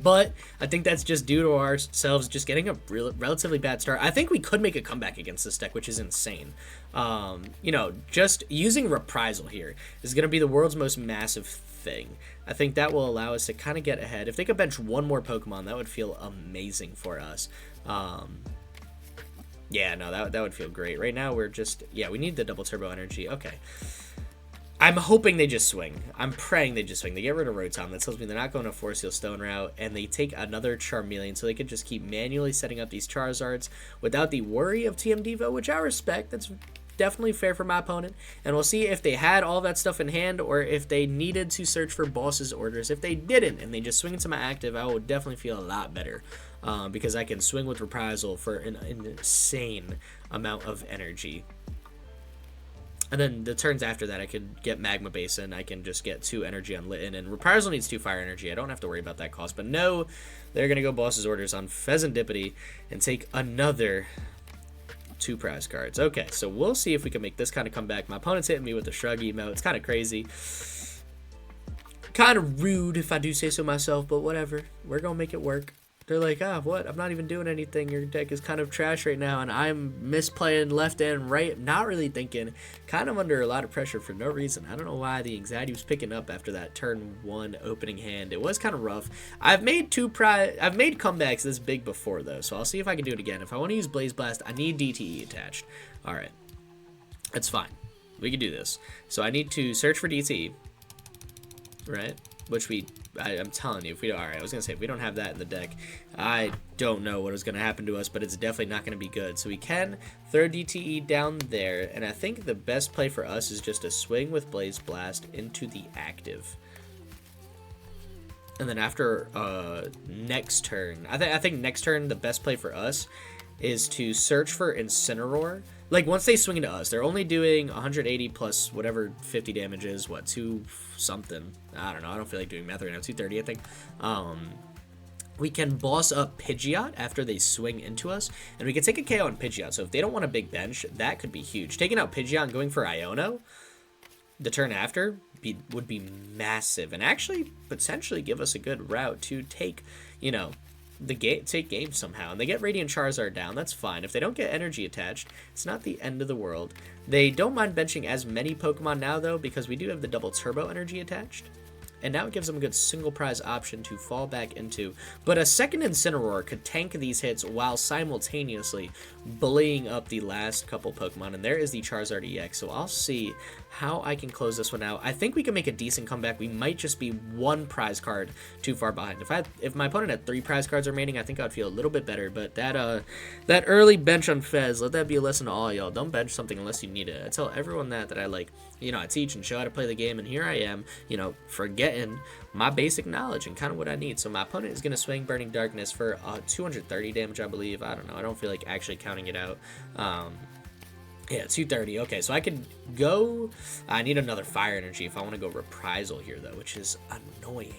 But I think that's just due to ourselves just getting a relatively bad start. I think we could make a comeback against this deck, which is insane. You know, just using Reprisal here is going to be the world's most massive thing. I think that will allow us to kind of get ahead. If they could bench one more Pokemon, that would feel amazing for us. Yeah, no, that would feel great. Right now, we're just, yeah, we need the double turbo energy. Okay. I'm hoping they just swing. I'm praying they just swing. They get rid of Rotom. That tells me they're not going to Force Heal Stone route, and they take another Charmeleon, so they could just keep manually setting up these Charizards without the worry of TM Devo, which I respect. That's definitely fair for my opponent, and we'll see if they had all that stuff in hand or if they needed to search for boss's orders. If they didn't and they just swing into my active, I would definitely feel a lot better, because I can swing with Reprisal for an insane amount of energy. And then the turns after that, I could get Magma Basin. I can just get 2 energy on Litten, and Reprisal needs 2 fire energy. I don't have to worry about that cost. But no, they're going to go boss's orders on Fezandipiti and take another 2 prize cards. Okay, so we'll see if we can make this kind of comeback. My opponent's hitting me with a shrug emo. It's kind of crazy. Kind of rude, if I do say so myself, but whatever. We're going to make it work. They're like, what? I'm not even doing anything. Your deck is kind of trash right now, and I'm misplaying left and right. Not really thinking. Kind of under a lot of pressure for no reason. I don't know why the anxiety was picking up after that turn 1 opening hand. It was kind of rough. I've made comebacks this big before, though, so I'll see if I can do it again. If I want to use Blaze Blast, I need DTE attached. All right. That's fine. We can do this. So I need to search for DTE, right? Which I'm telling you, alright, I was going to say, if we don't have that in the deck, I don't know what is going to happen to us, but it's definitely not going to be good. So we can throw DTE down there, and I think the best play for us is just to swing with Blaze Blast into the active. And then after next turn, I think next turn, the best play for us is to search for Incineroar. Like, once they swing into us, they're only doing 180 plus whatever 50 damage is, what, 2 something? I don't know, I don't feel like doing math right now, 230 I think. We can boss up Pidgeot after they swing into us, and we can take a KO on Pidgeot, so if they don't want a big bench, that could be huge. Taking out Pidgeot and going for Iono the turn after would be massive, and actually potentially give us a good route to take, you know, take game somehow. And they get Radiant Charizard down, that's fine. If they don't get energy attached, it's not the end of the world. They don't mind benching as many Pokemon now, though, because we do have the double turbo energy attached. And now it gives them a good single prize option to fall back into. But a second Incineroar could tank these hits while simultaneously bullying up the last couple Pokemon. And there is the Charizard EX. So I'll see how I can close this one out. I think we can make a decent comeback. We might just be one prize card too far behind. If my opponent had 3 prize cards remaining, I think I'd feel a little bit better. But that early bench on Fez, let that be a lesson to all y'all. Don't bench something unless you need it. I tell everyone that I like, you know, I teach and show how to play the game, and here I am, you know, forgetting my basic knowledge and kind of what I need. So my opponent is going to swing Burning Darkness for 230 damage, I believe. I don't know. I don't feel like actually counting it out. Yeah, 230. Okay, so I could go... I need another Fire Energy if I want to go Reprisal here, though, which is annoying.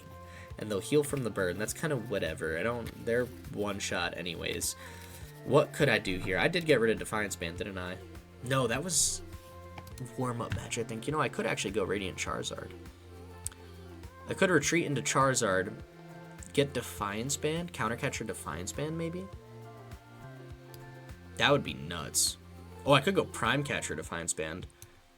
And they'll heal from the bird, and that's kind of whatever. They're one-shot anyways. What could I do here? I did get rid of Defiance Band, didn't I? No, that was warm-up match, I think. You know, I could actually go Radiant Charizard. I could retreat into Charizard, get Defiance Band, Counter Catcher Defiance Band, maybe? That would be nuts. Oh, I could go Prime Catcher Defiance Band.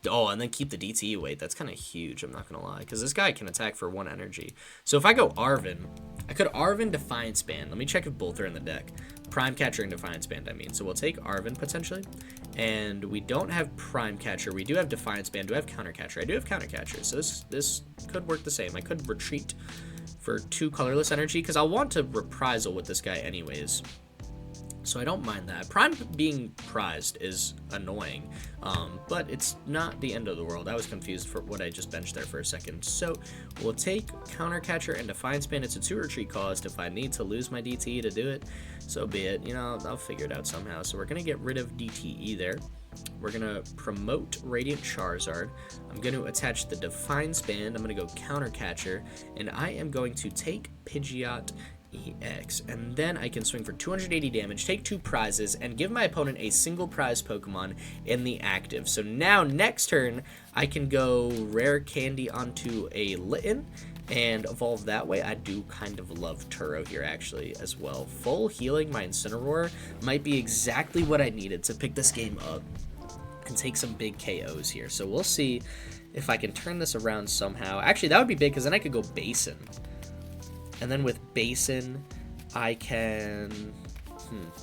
Oh, and then keep the DTE weight. That's kind of huge, I'm not going to lie. Because this guy can attack for 1 energy. So if I go Arven, I could Arven Defiance Band. Let me check if both are in the deck. Prime Catcher and Defiance Band, I mean. So we'll take Arven, potentially. And we don't have Prime Catcher. We do have Defiance Band. Do I have Counter Catcher? I do have Counter Catcher. So this could work the same. I could retreat for 2 colorless energy. Because I'll want to Reprisal with this guy anyways. So I don't mind that. Prime being prized is annoying, but it's not the end of the world. I was confused for what I just benched there for a second. So we'll take Counter Catcher and Defiance Band. It's a 2 retreat cost. If I need to lose my DTE to do it, so be it. You know, I'll figure it out somehow. So we're going to get rid of DTE there. We're going to promote Radiant Charizard. I'm going to attach the Defiance Band. I'm going to go Counter Catcher, and I am going to take Pidgeot EX, and then I can swing for 280 damage, take 2 prizes, and give my opponent a single prize Pokemon in the active. So now, next turn, I can go Rare Candy onto a Litten and evolve that way. I do kind of love Turo here, actually, as well. Full healing my Incineroar might be exactly what I needed to pick this game up and take some big KOs here. So we'll see if I can turn this around somehow. Actually, that would be big, because then I could go Basin. And then with Basin, I can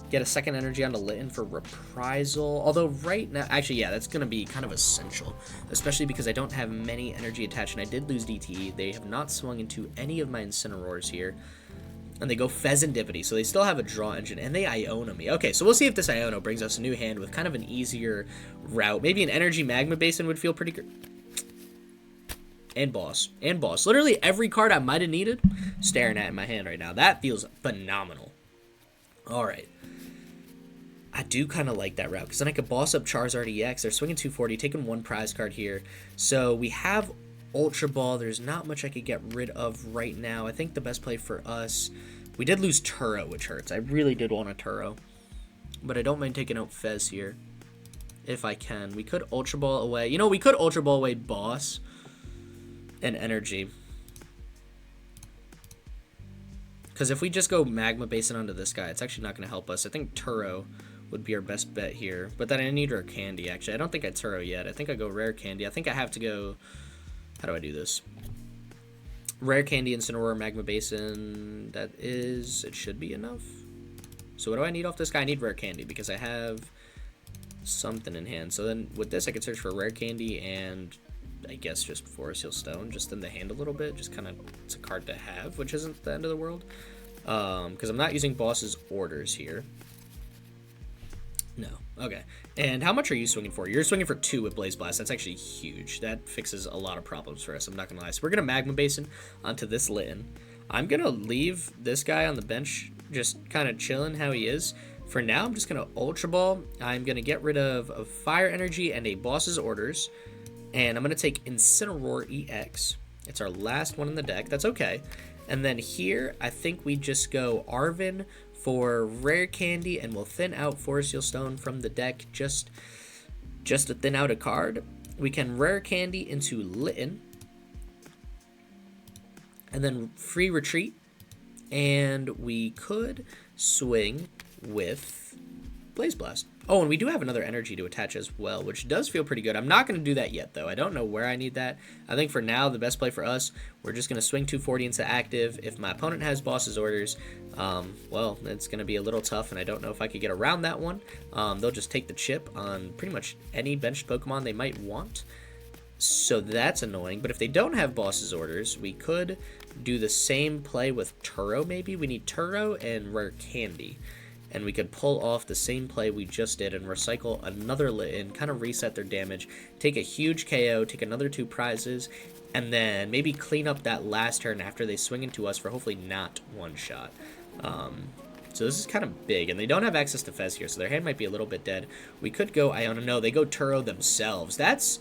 get a second energy onto Litten for Reprisal. Although right now, actually, yeah, that's going to be kind of essential. Especially because I don't have many energy attached, and I did lose DTE. They have not swung into any of my Incineroars here. And they go Fezandipiti, so they still have a draw engine, and they Iono me. Okay, so we'll see if this Iono brings us a new hand with kind of an easier route. Maybe an Energy Magma Basin would feel pretty good. And boss. Literally every card I might have needed, staring at in my hand right now. That feels phenomenal. Alright. I do kind of like that route, because then I could boss up Charizard EX. They're swinging 240, taking 1 prize card here. So we have Ultra Ball. There's not much I could get rid of right now. I think the best play for us... We did lose Turo, which hurts. I really did want a Turo. But I don't mind taking out Fez here, if I can. We could Ultra Ball away. You know, we could Ultra Ball away Boss and energy, because if we just go Magma Basin onto this guy, it's actually not going to help us. I think Turo would be our best bet here, but then I need Rare Candy. Actually, I don't think I Turo yet. I think I go Rare Candy. I think I have to go... How do I do this? Rare Candy, Incineroar, Magma Basin. That is... It should be enough. So what do I need off this guy? I need Rare Candy, because I have something in hand. So then with this, I could search for Rare Candy and... I guess just Forest Heal Stone, just in the hand a little bit, just kind of, it's a card to have, which isn't the end of the world, because I'm not using Boss's orders here. No, okay. And how much are you swinging for? You're swinging for 2 with Blaze Blast. That's actually huge. That fixes a lot of problems for us, I'm not gonna lie. So we're gonna Magma Basin onto this Litten. I'm gonna leave this guy on the bench, just kind of chilling how he is. For now, I'm just gonna Ultra Ball. I'm gonna get rid of Fire Energy and a Boss's orders. And I'm going to take Incineroar EX. It's our last one in the deck. That's okay. And then here, I think we just go Arven for Rare Candy, and we'll thin out Forest Heal Stone from the deck just to thin out a card. We can Rare Candy into Litten. And then free retreat. And we could swing with Blaze Blast. Oh, and we do have another energy to attach as well, which does feel pretty good. I'm not going to do that yet, though. I don't know where I need that. I think for now, the best play for us, we're just going to swing 240 into active. If my opponent has Boss's orders, well, it's going to be a little tough, and I don't know if I could get around that one. They'll just take the chip on pretty much any benched Pokemon they might want. So that's annoying. But if they don't have boss's orders, we could do the same play with Turo maybe. We need Turo and Rare Candy. And we could pull off the same play we just did and recycle another Litten, kind of reset their damage, take a huge KO, take another 2 prizes, and then maybe clean up that last turn after they swing into us for hopefully not one shot. So this is kind of big, and they don't have access to Fez here, so their hand might be a little bit dead. We could go Iono. No, they go Turo themselves. That's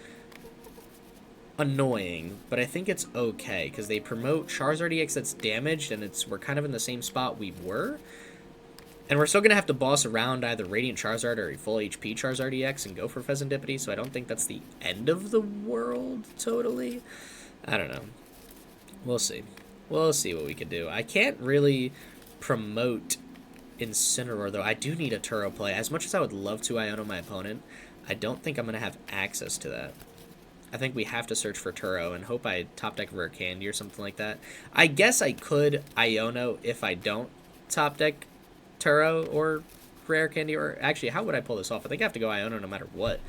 annoying, but I think it's okay, because they promote Charizard EX that's damaged, and we're kind of in the same spot we were. And we're still going to have to boss around either Radiant Charizard or a full HP Charizard EX and go for Fezandipiti, so I don't think that's the end of the world, totally. I don't know. We'll see. We'll see what we can do. I can't really promote Incineroar, though. I do need a Turo play. As much as I would love to Iono my opponent, I don't think I'm going to have access to that. I think we have to search for Turo and hope I top deck Rare Candy or something like that. I guess I could Iono if I don't top deck Turo or Rare Candy, or actually, how would I pull this off? I think I have to go Iono no matter what.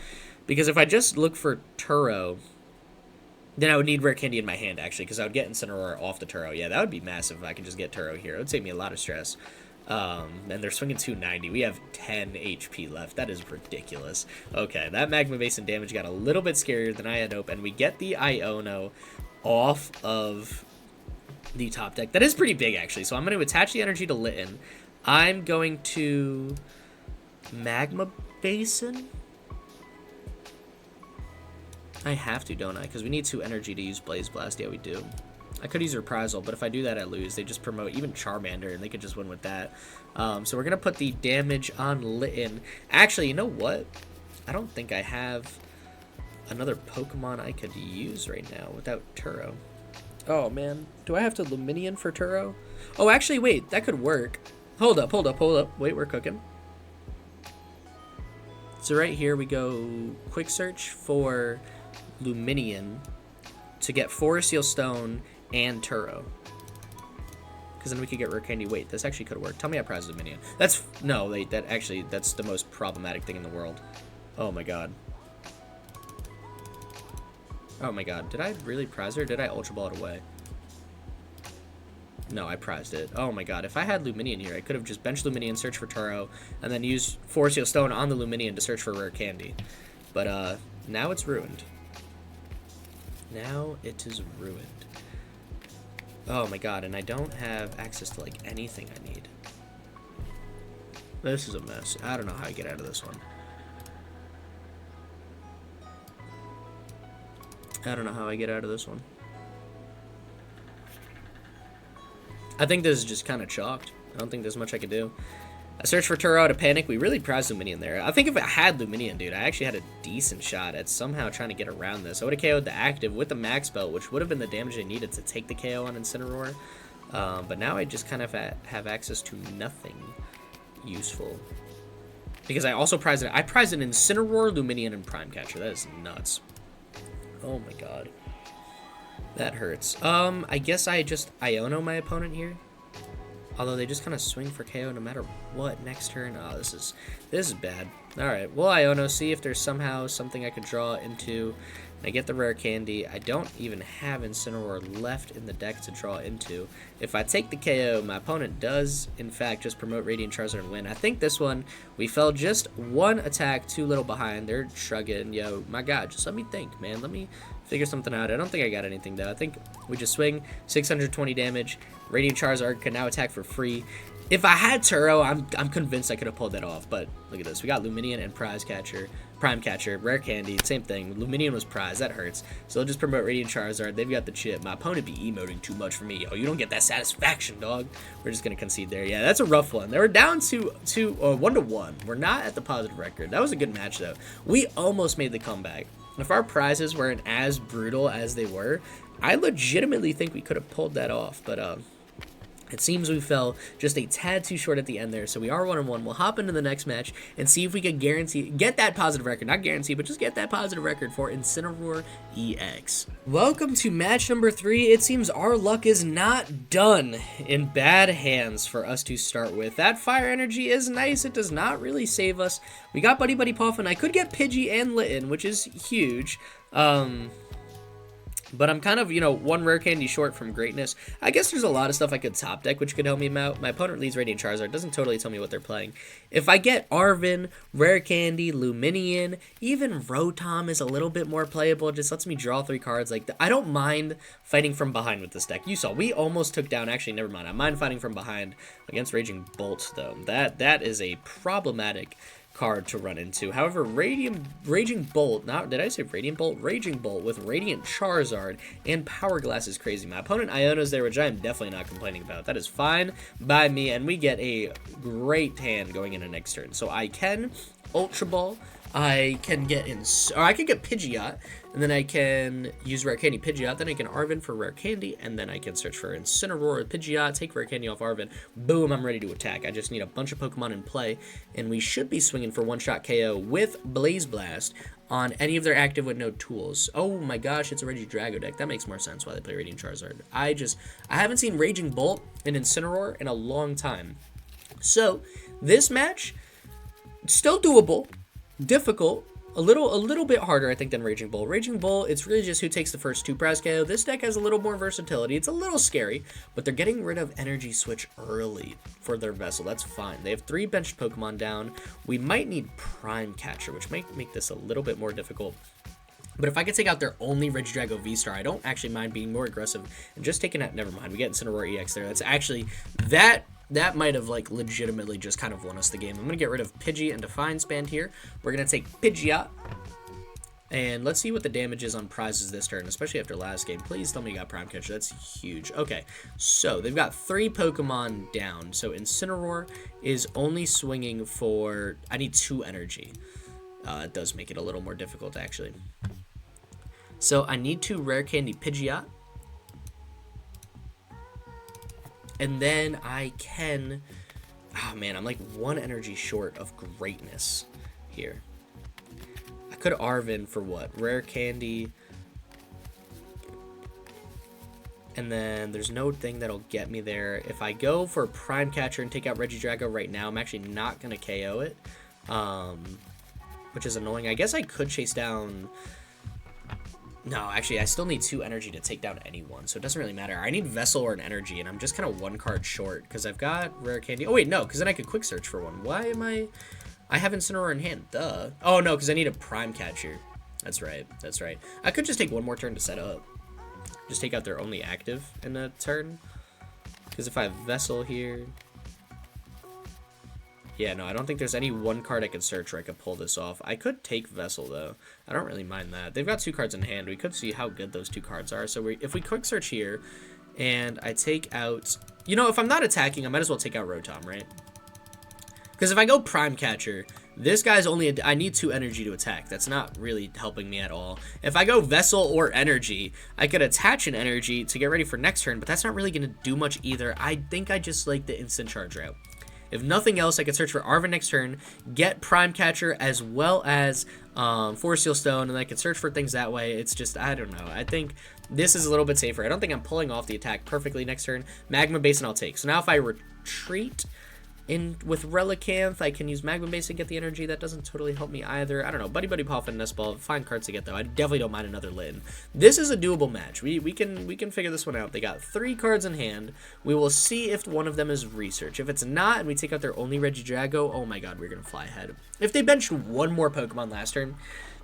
Because if I just look for Turo, then I would need Rare Candy in my hand, actually, because I would get Incineroar off the Turo. Yeah, that would be massive if I could just get Turo here. It would save me a lot of stress. And they're swinging 290. We have 10 HP left. That is ridiculous. Okay, that Magma Basin damage got a little bit scarier than I had hoped, and we get the Iono off of the top deck. That is pretty big, actually, so I'm going to attach the energy to Litten. I'm going to Magma Basin. I have to, don't I? Because we need 2 energy to use Blaze Blast. Yeah, we do. I could use Reprisal, but if I do that, I lose. They just promote even Charmander, and they could just win with that. So we're going to put the damage on Litten. Actually, you know what? I don't think I have another Pokemon I could use right now without Turo. Oh, man. Do I have to Lumineon for Turo? Oh, actually, wait. That could work. Hold up, hold up, hold up. Wait, we're cooking. So right here, we go quick search for Lumineon to get Forest Seal Stone and Turo. Because then we could get Rare Candy. Wait, this actually could work. Tell me I prize Lumineon. That's... No, wait, that's the most problematic thing in the world. Oh my god. Oh my god. Did I really prize her, or did I Ultra Ball it away? No, I prized it. Oh my god. If I had Lumineon here, I could have just benched Lumineon, searched for Turo, and then used Forest Seal Stone on the Lumineon to search for Rare Candy. But, now it's ruined. Now it is ruined. Oh my god, and I don't have access to, like, anything I need. This is a mess. I don't know how I get out of this one. I don't know how I get out of this one. I think this is just kind of chalked. I don't think there's much I could do. I searched for Turo out of panic. We really prized Lumineon there. I think if I had Lumineon, dude, I actually had a decent shot at somehow trying to get around this. I would have KO'd the active with the max belt, which would have been the damage I needed to take the KO on Incineroar. But now I just kind of have access to nothing useful. Because I also prized it. I prized an Incineroar, Lumineon, and Prime Catcher. That is nuts. Oh my god. That hurts. I guess I just Iono my opponent here. Although they just kind of swing for KO no matter what next turn. Oh, this is bad. Alright, well, Iono, see if there's somehow something I could draw into. I get the Rare Candy. I don't even have Incineroar left in the deck to draw into. If I take the KO, my opponent does, in fact, just promote Radiant Charizard and win. I think this one, we fell just one attack too little behind. They're shrugging. Yo, my god, just let me think, man. Let me figure something out. I don't think I got anything, though. I think we just swing, 620 damage. Radiant Charizard can now attack for free. If I had Turo, I'm convinced I could have pulled that off, but look at this. We got Lumineon and Prime Catcher, Rare Candy, same thing. Lumineon was prize, that hurts. So they'll just promote Radiant Charizard. They've got the chip. My opponent be emoting too much for me. Oh, you don't get that satisfaction, dog. We're just gonna concede there. Yeah, that's a rough one. They were down to 1-1. We're not at the positive record. That was a good match, though. We almost made the comeback. If our prizes weren't as brutal as they were, I legitimately think we could have pulled that off, but it seems we fell just a tad too short at the end there, so we are 1-1. We'll hop into the next match and see if we can get that positive record. Not guarantee, but just get that positive record for Incineroar EX. Welcome to match number 3. It seems our luck is not done in bad hands for us to start with. That fire energy is nice. It does not really save us. We got Buddy-Buddy Poffin. I could get Pidgey and Litten, which is huge. But I'm kind of, you know, one rare candy short from greatness. I guess there's a lot of stuff I could top deck which could help me out. My opponent leads Radiant Charizard. Doesn't totally tell me what they're playing. If I get Arven, Rare Candy, Lumineon, even Rotom is a little bit more playable. It just lets me draw 3 cards. Like, I don't mind fighting from behind with this deck. You saw, we almost took down, actually, never mind. I mind fighting from behind against Raging Bolt, though. That is a problematic card to run into. However, Raging Bolt, not did I say Radiant Bolt? Raging Bolt with Radiant Charizard and Power Glass is crazy. My opponent Iono's there, which I am definitely not complaining about. That is fine by me, and we get a great hand going into next turn. So I can Ultra Ball, I can get in, or I can get Pidgeot, and then I can use Rare Candy Pidgeot, then I can Arven for Rare Candy, and then I can search for Incineroar with Pidgeot, take Rare Candy off Arven, boom, I'm ready to attack. I just need a bunch of Pokemon in play, and we should be swinging for one-shot KO with Blaze Blast on any of their active with no tools. Oh my gosh, it's a Regidrago deck. That makes more sense why they play Radiant Charizard. I haven't seen Raging Bolt and Incineroar in a long time. So, this match, still doable, difficult, a little bit harder, I think, than Raging Bull. Raging Bull, it's really just who takes the first 2 prize KO. This deck has a little more versatility. It's a little scary, but they're getting rid of Energy Switch early for their Vessel. That's fine. They have 3 benched Pokemon down. We might need Prime Catcher, which might make this a little bit more difficult. But if I could take out their only Regidrago V-Star, I don't actually mind being more aggressive and just taking out, never mind, we get Incineroar EX there. That's actually, that might have, like, legitimately just kind of won us the game. I'm going to get rid of Pidgey and Defiance Band here. We're going to take Pidgeot. And let's see what the damage is on prizes this turn, especially after last game. Please tell me you got Prime Catcher. That's huge. Okay, so they've got 3 Pokemon down. So Incineroar is only swinging for, I need 2 energy. It does make it a little more difficult, actually. So I need to Rare Candy Pidgeot. And then I can, oh man, I'm like 1 energy short of greatness here. I could Arven for what? Rare Candy. And then there's no thing that'll get me there. If I go for Prime Catcher and take out Regidrago right now, I'm actually not going to KO it. Which is annoying. I guess I could chase down... No, actually, I still need 2 energy to take down anyone, so it doesn't really matter. I need Vessel or an energy, and I'm just kind of 1 card short, because I've got Rare Candy. Oh, wait, no, because then I could quick search for one. Why am I have Incineroar in hand, duh. Oh, no, because I need a Prime Catcher. That's right, that's right. I could just take 1 more turn to set up. Just take out their only active in a turn. Because if I have Vessel here... Yeah, no, I don't think there's any 1 card I could search where I could pull this off. I could take Vessel, though. I don't really mind that. They've got 2 cards in hand. We could see how good those 2 cards are. So if we quick search here, and I take out... You know, if I'm not attacking, I might as well take out Rotom, right? Because if I go Prime Catcher, this guy's only... I need 2 energy to attack. That's not really helping me at all. If I go Vessel or energy, I could attach an energy to get ready for next turn, but that's not really going to do much either. I think I just like the instant charge route. If nothing else, I could search for Arven next turn, get Prime Catcher as well as Force Seal Stone, and I could search for things that way. It's just, I don't know. I think this is a little bit safer. I don't think I'm pulling off the attack perfectly next turn. Magma Basin I'll take. So now if I retreat in with Relicanth, I can use Magma Basin to get the energy. That doesn't totally help me either. I don't know. Buddy-Buddy Poffin Nest Ball, fine cards to get though. I definitely don't mind another Litten. This is a doable match. We can figure this one out. They got 3 cards in hand. We will see if one of them is Research. If it's not, and we take out their only Regidrago, oh my god, we're gonna fly ahead. If they benched 1 more Pokemon last turn,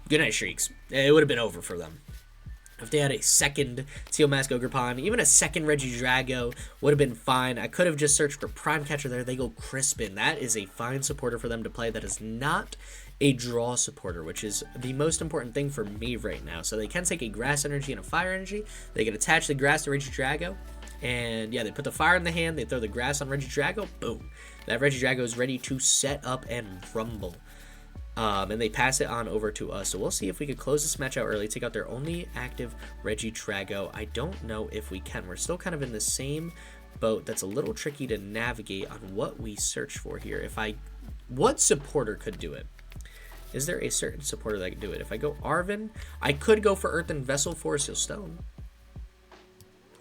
good night Shrieks. It would have been over for them. If they had a second Steel Mask Ogerpon, even a second Regidrago would have been fine. I could have just searched for Prime Catcher there. They go Crispin. That is a fine supporter for them to play. That is not a draw supporter, which is the most important thing for me right now. So they can take a Grass Energy and a Fire Energy. They can attach the Grass to Regidrago. And yeah, they put the Fire in the hand. They throw the Grass on Regidrago. Boom. That Regidrago is ready to set up and rumble. And they pass it on over to us. So we'll see if we could close this match out early, take out their only active Regidrago. I don't know if we can. We're still kind of in the same boat. That's a little tricky to navigate on what we search for here. What supporter could do it? Is there a certain supporter that can do it? If I go Arven, I could go for Earthen Vessel Force Seal Stone.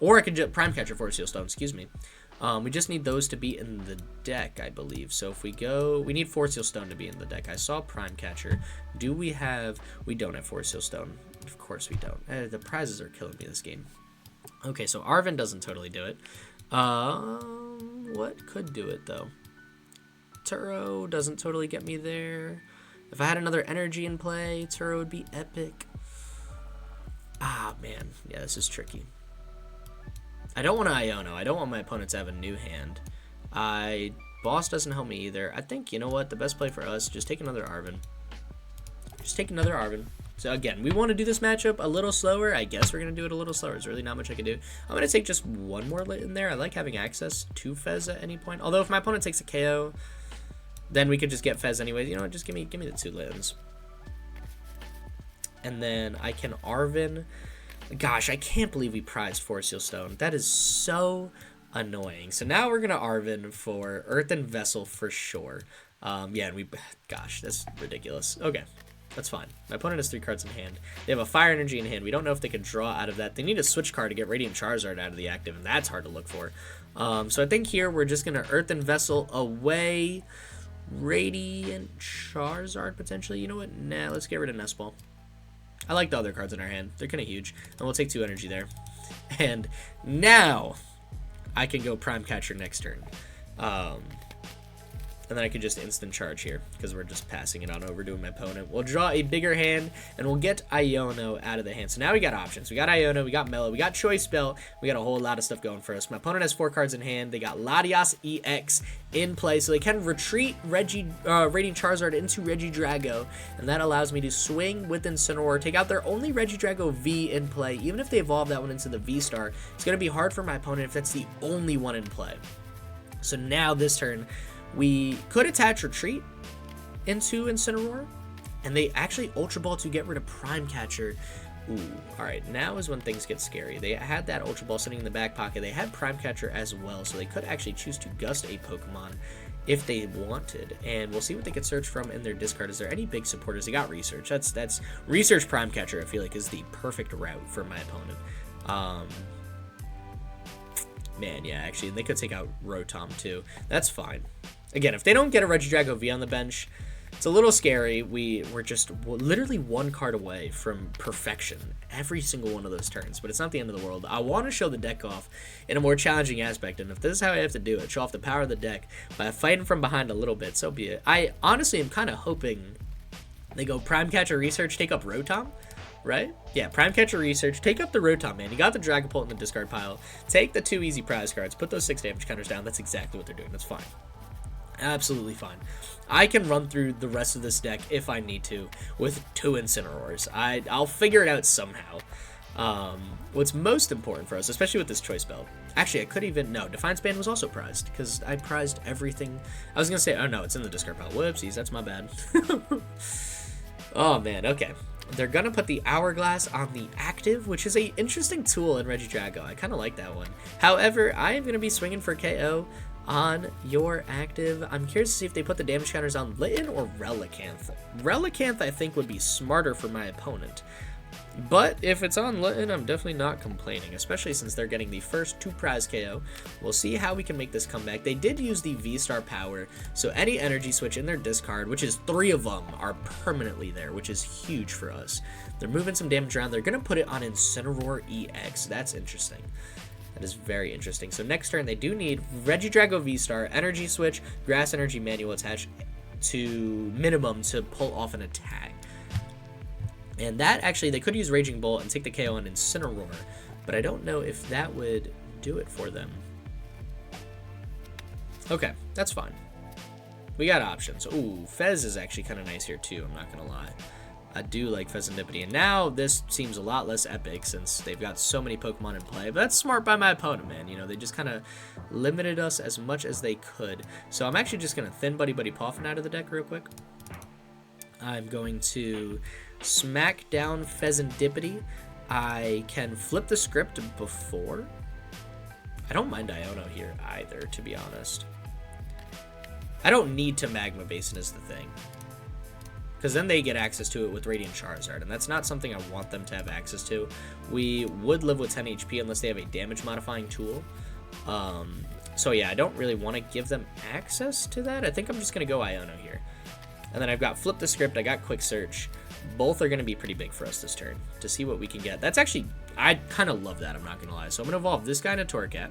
Or I could just Prime Catcher Force Seal Stone, excuse me. We just need those to be in the deck, I believe. So if we go, we need Force Seal Stone to be in the deck. I saw Prime Catcher. Do we have, we don't have Force Seal Stone. Of course we don't. The prizes are killing me this game. Okay, so Arven doesn't totally do it. What could do it, though? Turo doesn't totally get me there. If I had another energy in play, Turo would be epic. Ah, man. Yeah, this is tricky. I don't want to Iono. I don't want my opponent to have a new hand. Boss doesn't help me either. I think, you know what? The best play for us, just take another Arven. Just take another Arven. So again, we want to do this matchup a little slower. I guess we're going to do it a little slower. There's really not much I can do. I'm going to take just one more lit in there. I like having access to Fez at any point. Although if my opponent takes a KO, then we could just get Fez anyways. You know what? Just give me the 2 Littens. And then I can Arven. Gosh, I can't believe we prized Force Seal Stone. That is so annoying. So now we're going to Arven for Earthen Vessel for sure. Yeah, and gosh, that's ridiculous. Okay. That's fine. My opponent has 3 cards in hand. They have a Fire Energy in hand. We don't know if they can draw out of that. They need a switch card to get Radiant Charizard out of the active, and that's hard to look for. So I think here we're just going to Earthen Vessel away. Radiant Charizard, potentially. You know what? Nah, let's get rid of Nest Ball. I like the other cards in our hand. They're kind of huge. And we'll take 2 energy there. And now I can go Prime Catcher next turn. And then I could just instant charge here because we're just passing it on over to my opponent. We'll draw a bigger hand and we'll get Iono out of the hand. So now we got options. We got Iono, we got Mela, we got Choice Belt. We got a whole lot of stuff going for us. My opponent has 4 cards in hand. They got Latias EX in play, so they can retreat Radiant Charizard into Regidrago, and that allows me to swing with Incineroar, take out their only Regidrago V in play. Even if they evolve that one into the V-Star, it's going to be hard for my opponent if that's the only one in play. So now this turn, we could attach Retreat into Incineroar, and they actually Ultra Ball to get rid of Prime Catcher. Ooh, alright, now is when things get scary. They had that Ultra Ball sitting in the back pocket. They had Prime Catcher as well, so they could actually choose to Gust a Pokemon if they wanted. And we'll see what they could search from in their discard. Is there any big supporters? They got Research. That's Research Prime Catcher, I feel like, is the perfect route for my opponent. Man, yeah, actually, they could take out Rotom too. That's fine. Again, if they don't get a Regidrago V on the bench, it's a little scary. We're just literally 1 card away from perfection every single one of those turns, but it's not the end of the world. I want to show the deck off in a more challenging aspect, and if this is how I have to do it, show off the power of the deck by fighting from behind a little bit, so be it. I honestly am kind of hoping they go Prime Catcher Research, take up Rotom, right? Yeah, Prime Catcher Research, take up the Rotom, man. You got the Dragapult in the discard pile. Take the 2 easy prize cards, put those 6 damage counters down. That's exactly what they're doing. That's fine. Absolutely fine. I can run through the rest of this deck if I need to with 2 Incineroars. I'll figure it out somehow. What's most important for us, especially with this Choice Belt. Actually, I could even... No, Defiance Band was also prized because I prized everything. I was going to say, oh no, it's in the discard pile. Whoopsies, that's my bad. Oh man, okay. They're going to put the Hourglass on the active, which is an interesting tool in Regidrago. I kind of like that one. However, I am going to be swinging for KO on your active. I'm curious to see if they put the damage counters on Litten or Relicanth. Relicanth, I think, would be smarter for my opponent. But if it's on Litten, I'm definitely not complaining, especially since they're getting the first 2 prize KO. We'll see how we can make this comeback. They did use the V-Star power, so any energy switch in their discard, which is 3 of them, are permanently there, which is huge for us. They're moving some damage around. They're going to put it on Incineroar EX. That's interesting. That is very interesting. So next turn, they do need Regidrago V-Star, Energy Switch, Grass Energy Manual attached to minimum to pull off an attack. And that, actually, they could use Raging Bolt and take the KO on Incineroar, but I don't know if that would do it for them. Okay, that's fine. We got options. Ooh, Fez is actually kind of nice here, too, I'm not going to lie. I do like Fezandipiti, and now this seems a lot less epic since they've got so many Pokemon in play, but that's smart by my opponent, man. You know, they just kind of limited us as much as they could. So I'm actually just going to thin Buddy-Buddy Poffin out of the deck real quick. I'm going to smack down Fezandipiti. I can flip the script before. I don't mind Iono here either, to be honest. I don't need to Magma Basin is the thing, because then they get access to it with Radiant Charizard, and that's not something I want them to have access to. We would live with 10 HP unless they have a damage modifying tool. So yeah, I don't really want to give them access to that. I think I'm just going to go Iono here. And then I've got Flip the Script, I got Quick Search. Both are going to be pretty big for us this turn to see what we can get. That's actually, I kind of love that, I'm not going to lie. So I'm going to evolve this guy into Torracat.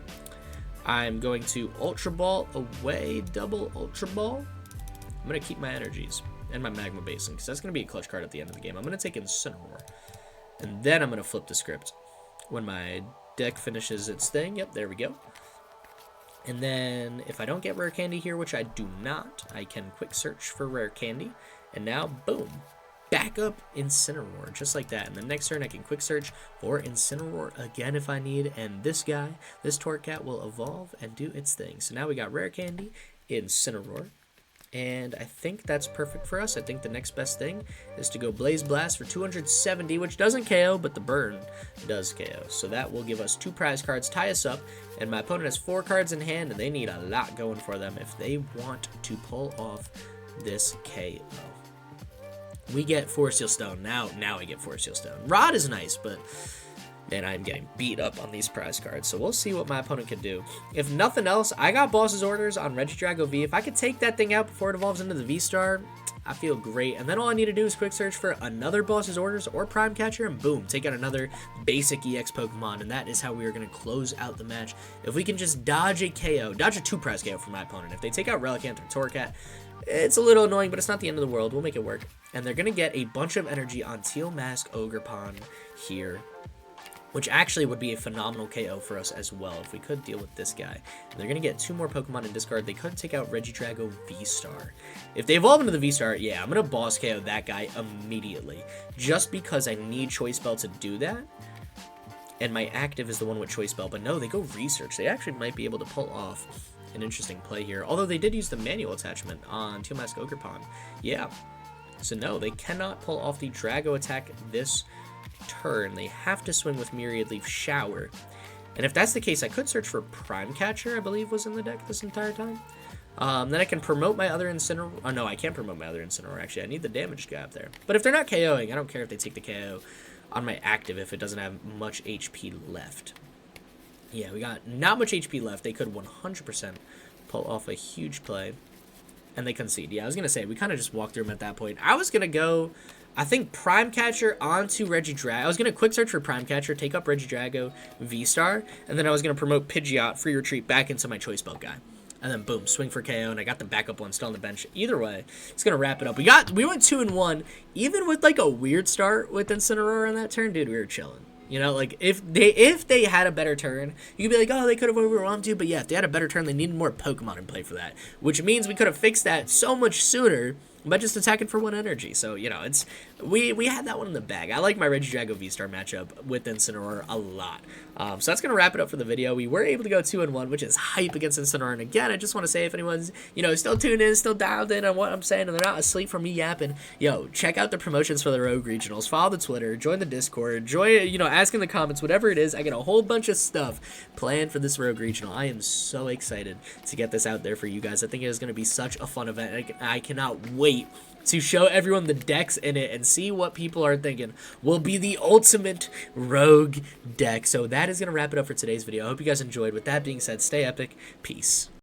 I'm going to Ultra Ball away, double Ultra Ball. I'm going to keep my energies and my Magma Basin because that's going to be a clutch card at the end of the game. I'm going to take Incineroar. And then I'm going to flip the script when my deck finishes its thing. Yep, there we go. And then if I don't get Rare Candy here, which I do not, I can quick search for Rare Candy. And now, boom, back up Incineroar, just like that. And the next turn I can quick search for Incineroar again if I need. And this guy, this Torracat, will evolve and do its thing. So now we got Rare Candy, Incineroar. And I think that's perfect for us. I think the next best thing is to go Blaze Blast for 270, which doesn't KO, but the burn does KO. So that will give us 2 prize cards, tie us up, and my opponent has 4 cards in hand, and they need a lot going for them if they want to pull off this KO. We get Force Seal Stone. Now I get Force Seal Stone. Rod is nice, but man, I'm getting beat up on these prize cards, so we'll see what my opponent can do. If nothing else, I got Boss's Orders on Regidrago V. If I could take that thing out before it evolves into the V-Star, I feel great. And then all I need to do is quick search for another Boss's Orders or Prime Catcher, and boom, take out another basic EX Pokemon, and that is how we are going to close out the match. If we can just dodge a KO, dodge a 2-prize KO for my opponent. If they take out Relicanth or Torracat, it's a little annoying, but it's not the end of the world. We'll make it work. And they're going to get a bunch of energy on Teal Mask Ogerpon here, which actually would be a phenomenal KO for us as well if we could deal with this guy. And they're going to get 2 more Pokemon in discard. They could take out Regidrago V-Star. If they evolve into the V-Star, yeah, I'm going to boss KO that guy immediately. Just because I need Choice Belt to do that. And my active is the one with Choice Belt. But no, they go Research. They actually might be able to pull off an interesting play here. Although they did use the manual attachment on Teal Mask Ogerpon. Yeah. So no, they cannot pull off the Drago attack this turn. They have to swing with Myriad Leaf Shower. And if that's the case, I could search for Prime Catcher, I believe was in the deck this entire time. Then I can promote my other Incineroar. Oh no, I can't promote my other Incineroar actually. I need the damage guy up there. But if they're not KOing, I don't care if they take the KO on my active if it doesn't have much HP left. Yeah, we got not much HP left. They could 100% pull off a huge play. And they concede. Yeah, I was going to say, we kind of just walked through them at that point. I was going to go, I think, Prime Catcher onto Regidrago. I was going to quick search for Prime Catcher, take up Regidrago V-Star, and then I was going to promote Pidgeot, free retreat, back into my Choice Belt guy. And then, boom, swing for KO, and I got the backup one still on the bench. Either way, it's going to wrap it up. We went 2-1, even with, like, a weird start with Incineroar on that turn. Dude, we were chilling. You know, like, if they had a better turn, you could be like, oh, they could have overwhelmed you. But yeah, if they had a better turn, they needed more Pokemon in play for that. Which means we could have fixed that so much sooner by just attacking for 1 energy. So, you know, it's we had that one in the bag. I like my Regidrago V-Star matchup with Incineroar a lot. So that's going to wrap it up for the video. We were able to go 2-1, which is hype against Incineroar. And again, I just want to say, if anyone's, you know, still tuned in, still dialed in on what I'm saying, and they're not asleep from me yapping, yo, check out the promotions for the Rogue Regionals. Follow the Twitter, join the Discord, join, you know, ask in the comments, whatever it is. I get a whole bunch of stuff planned for this Rogue Regional. I am so excited to get this out there for you guys. I think it is going to be such a fun event. I cannot wait to show everyone the decks in it and see what people are thinking will be the ultimate rogue deck. So that is going to wrap it up for today's video. I hope you guys enjoyed. With that being said, stay epic. Peace.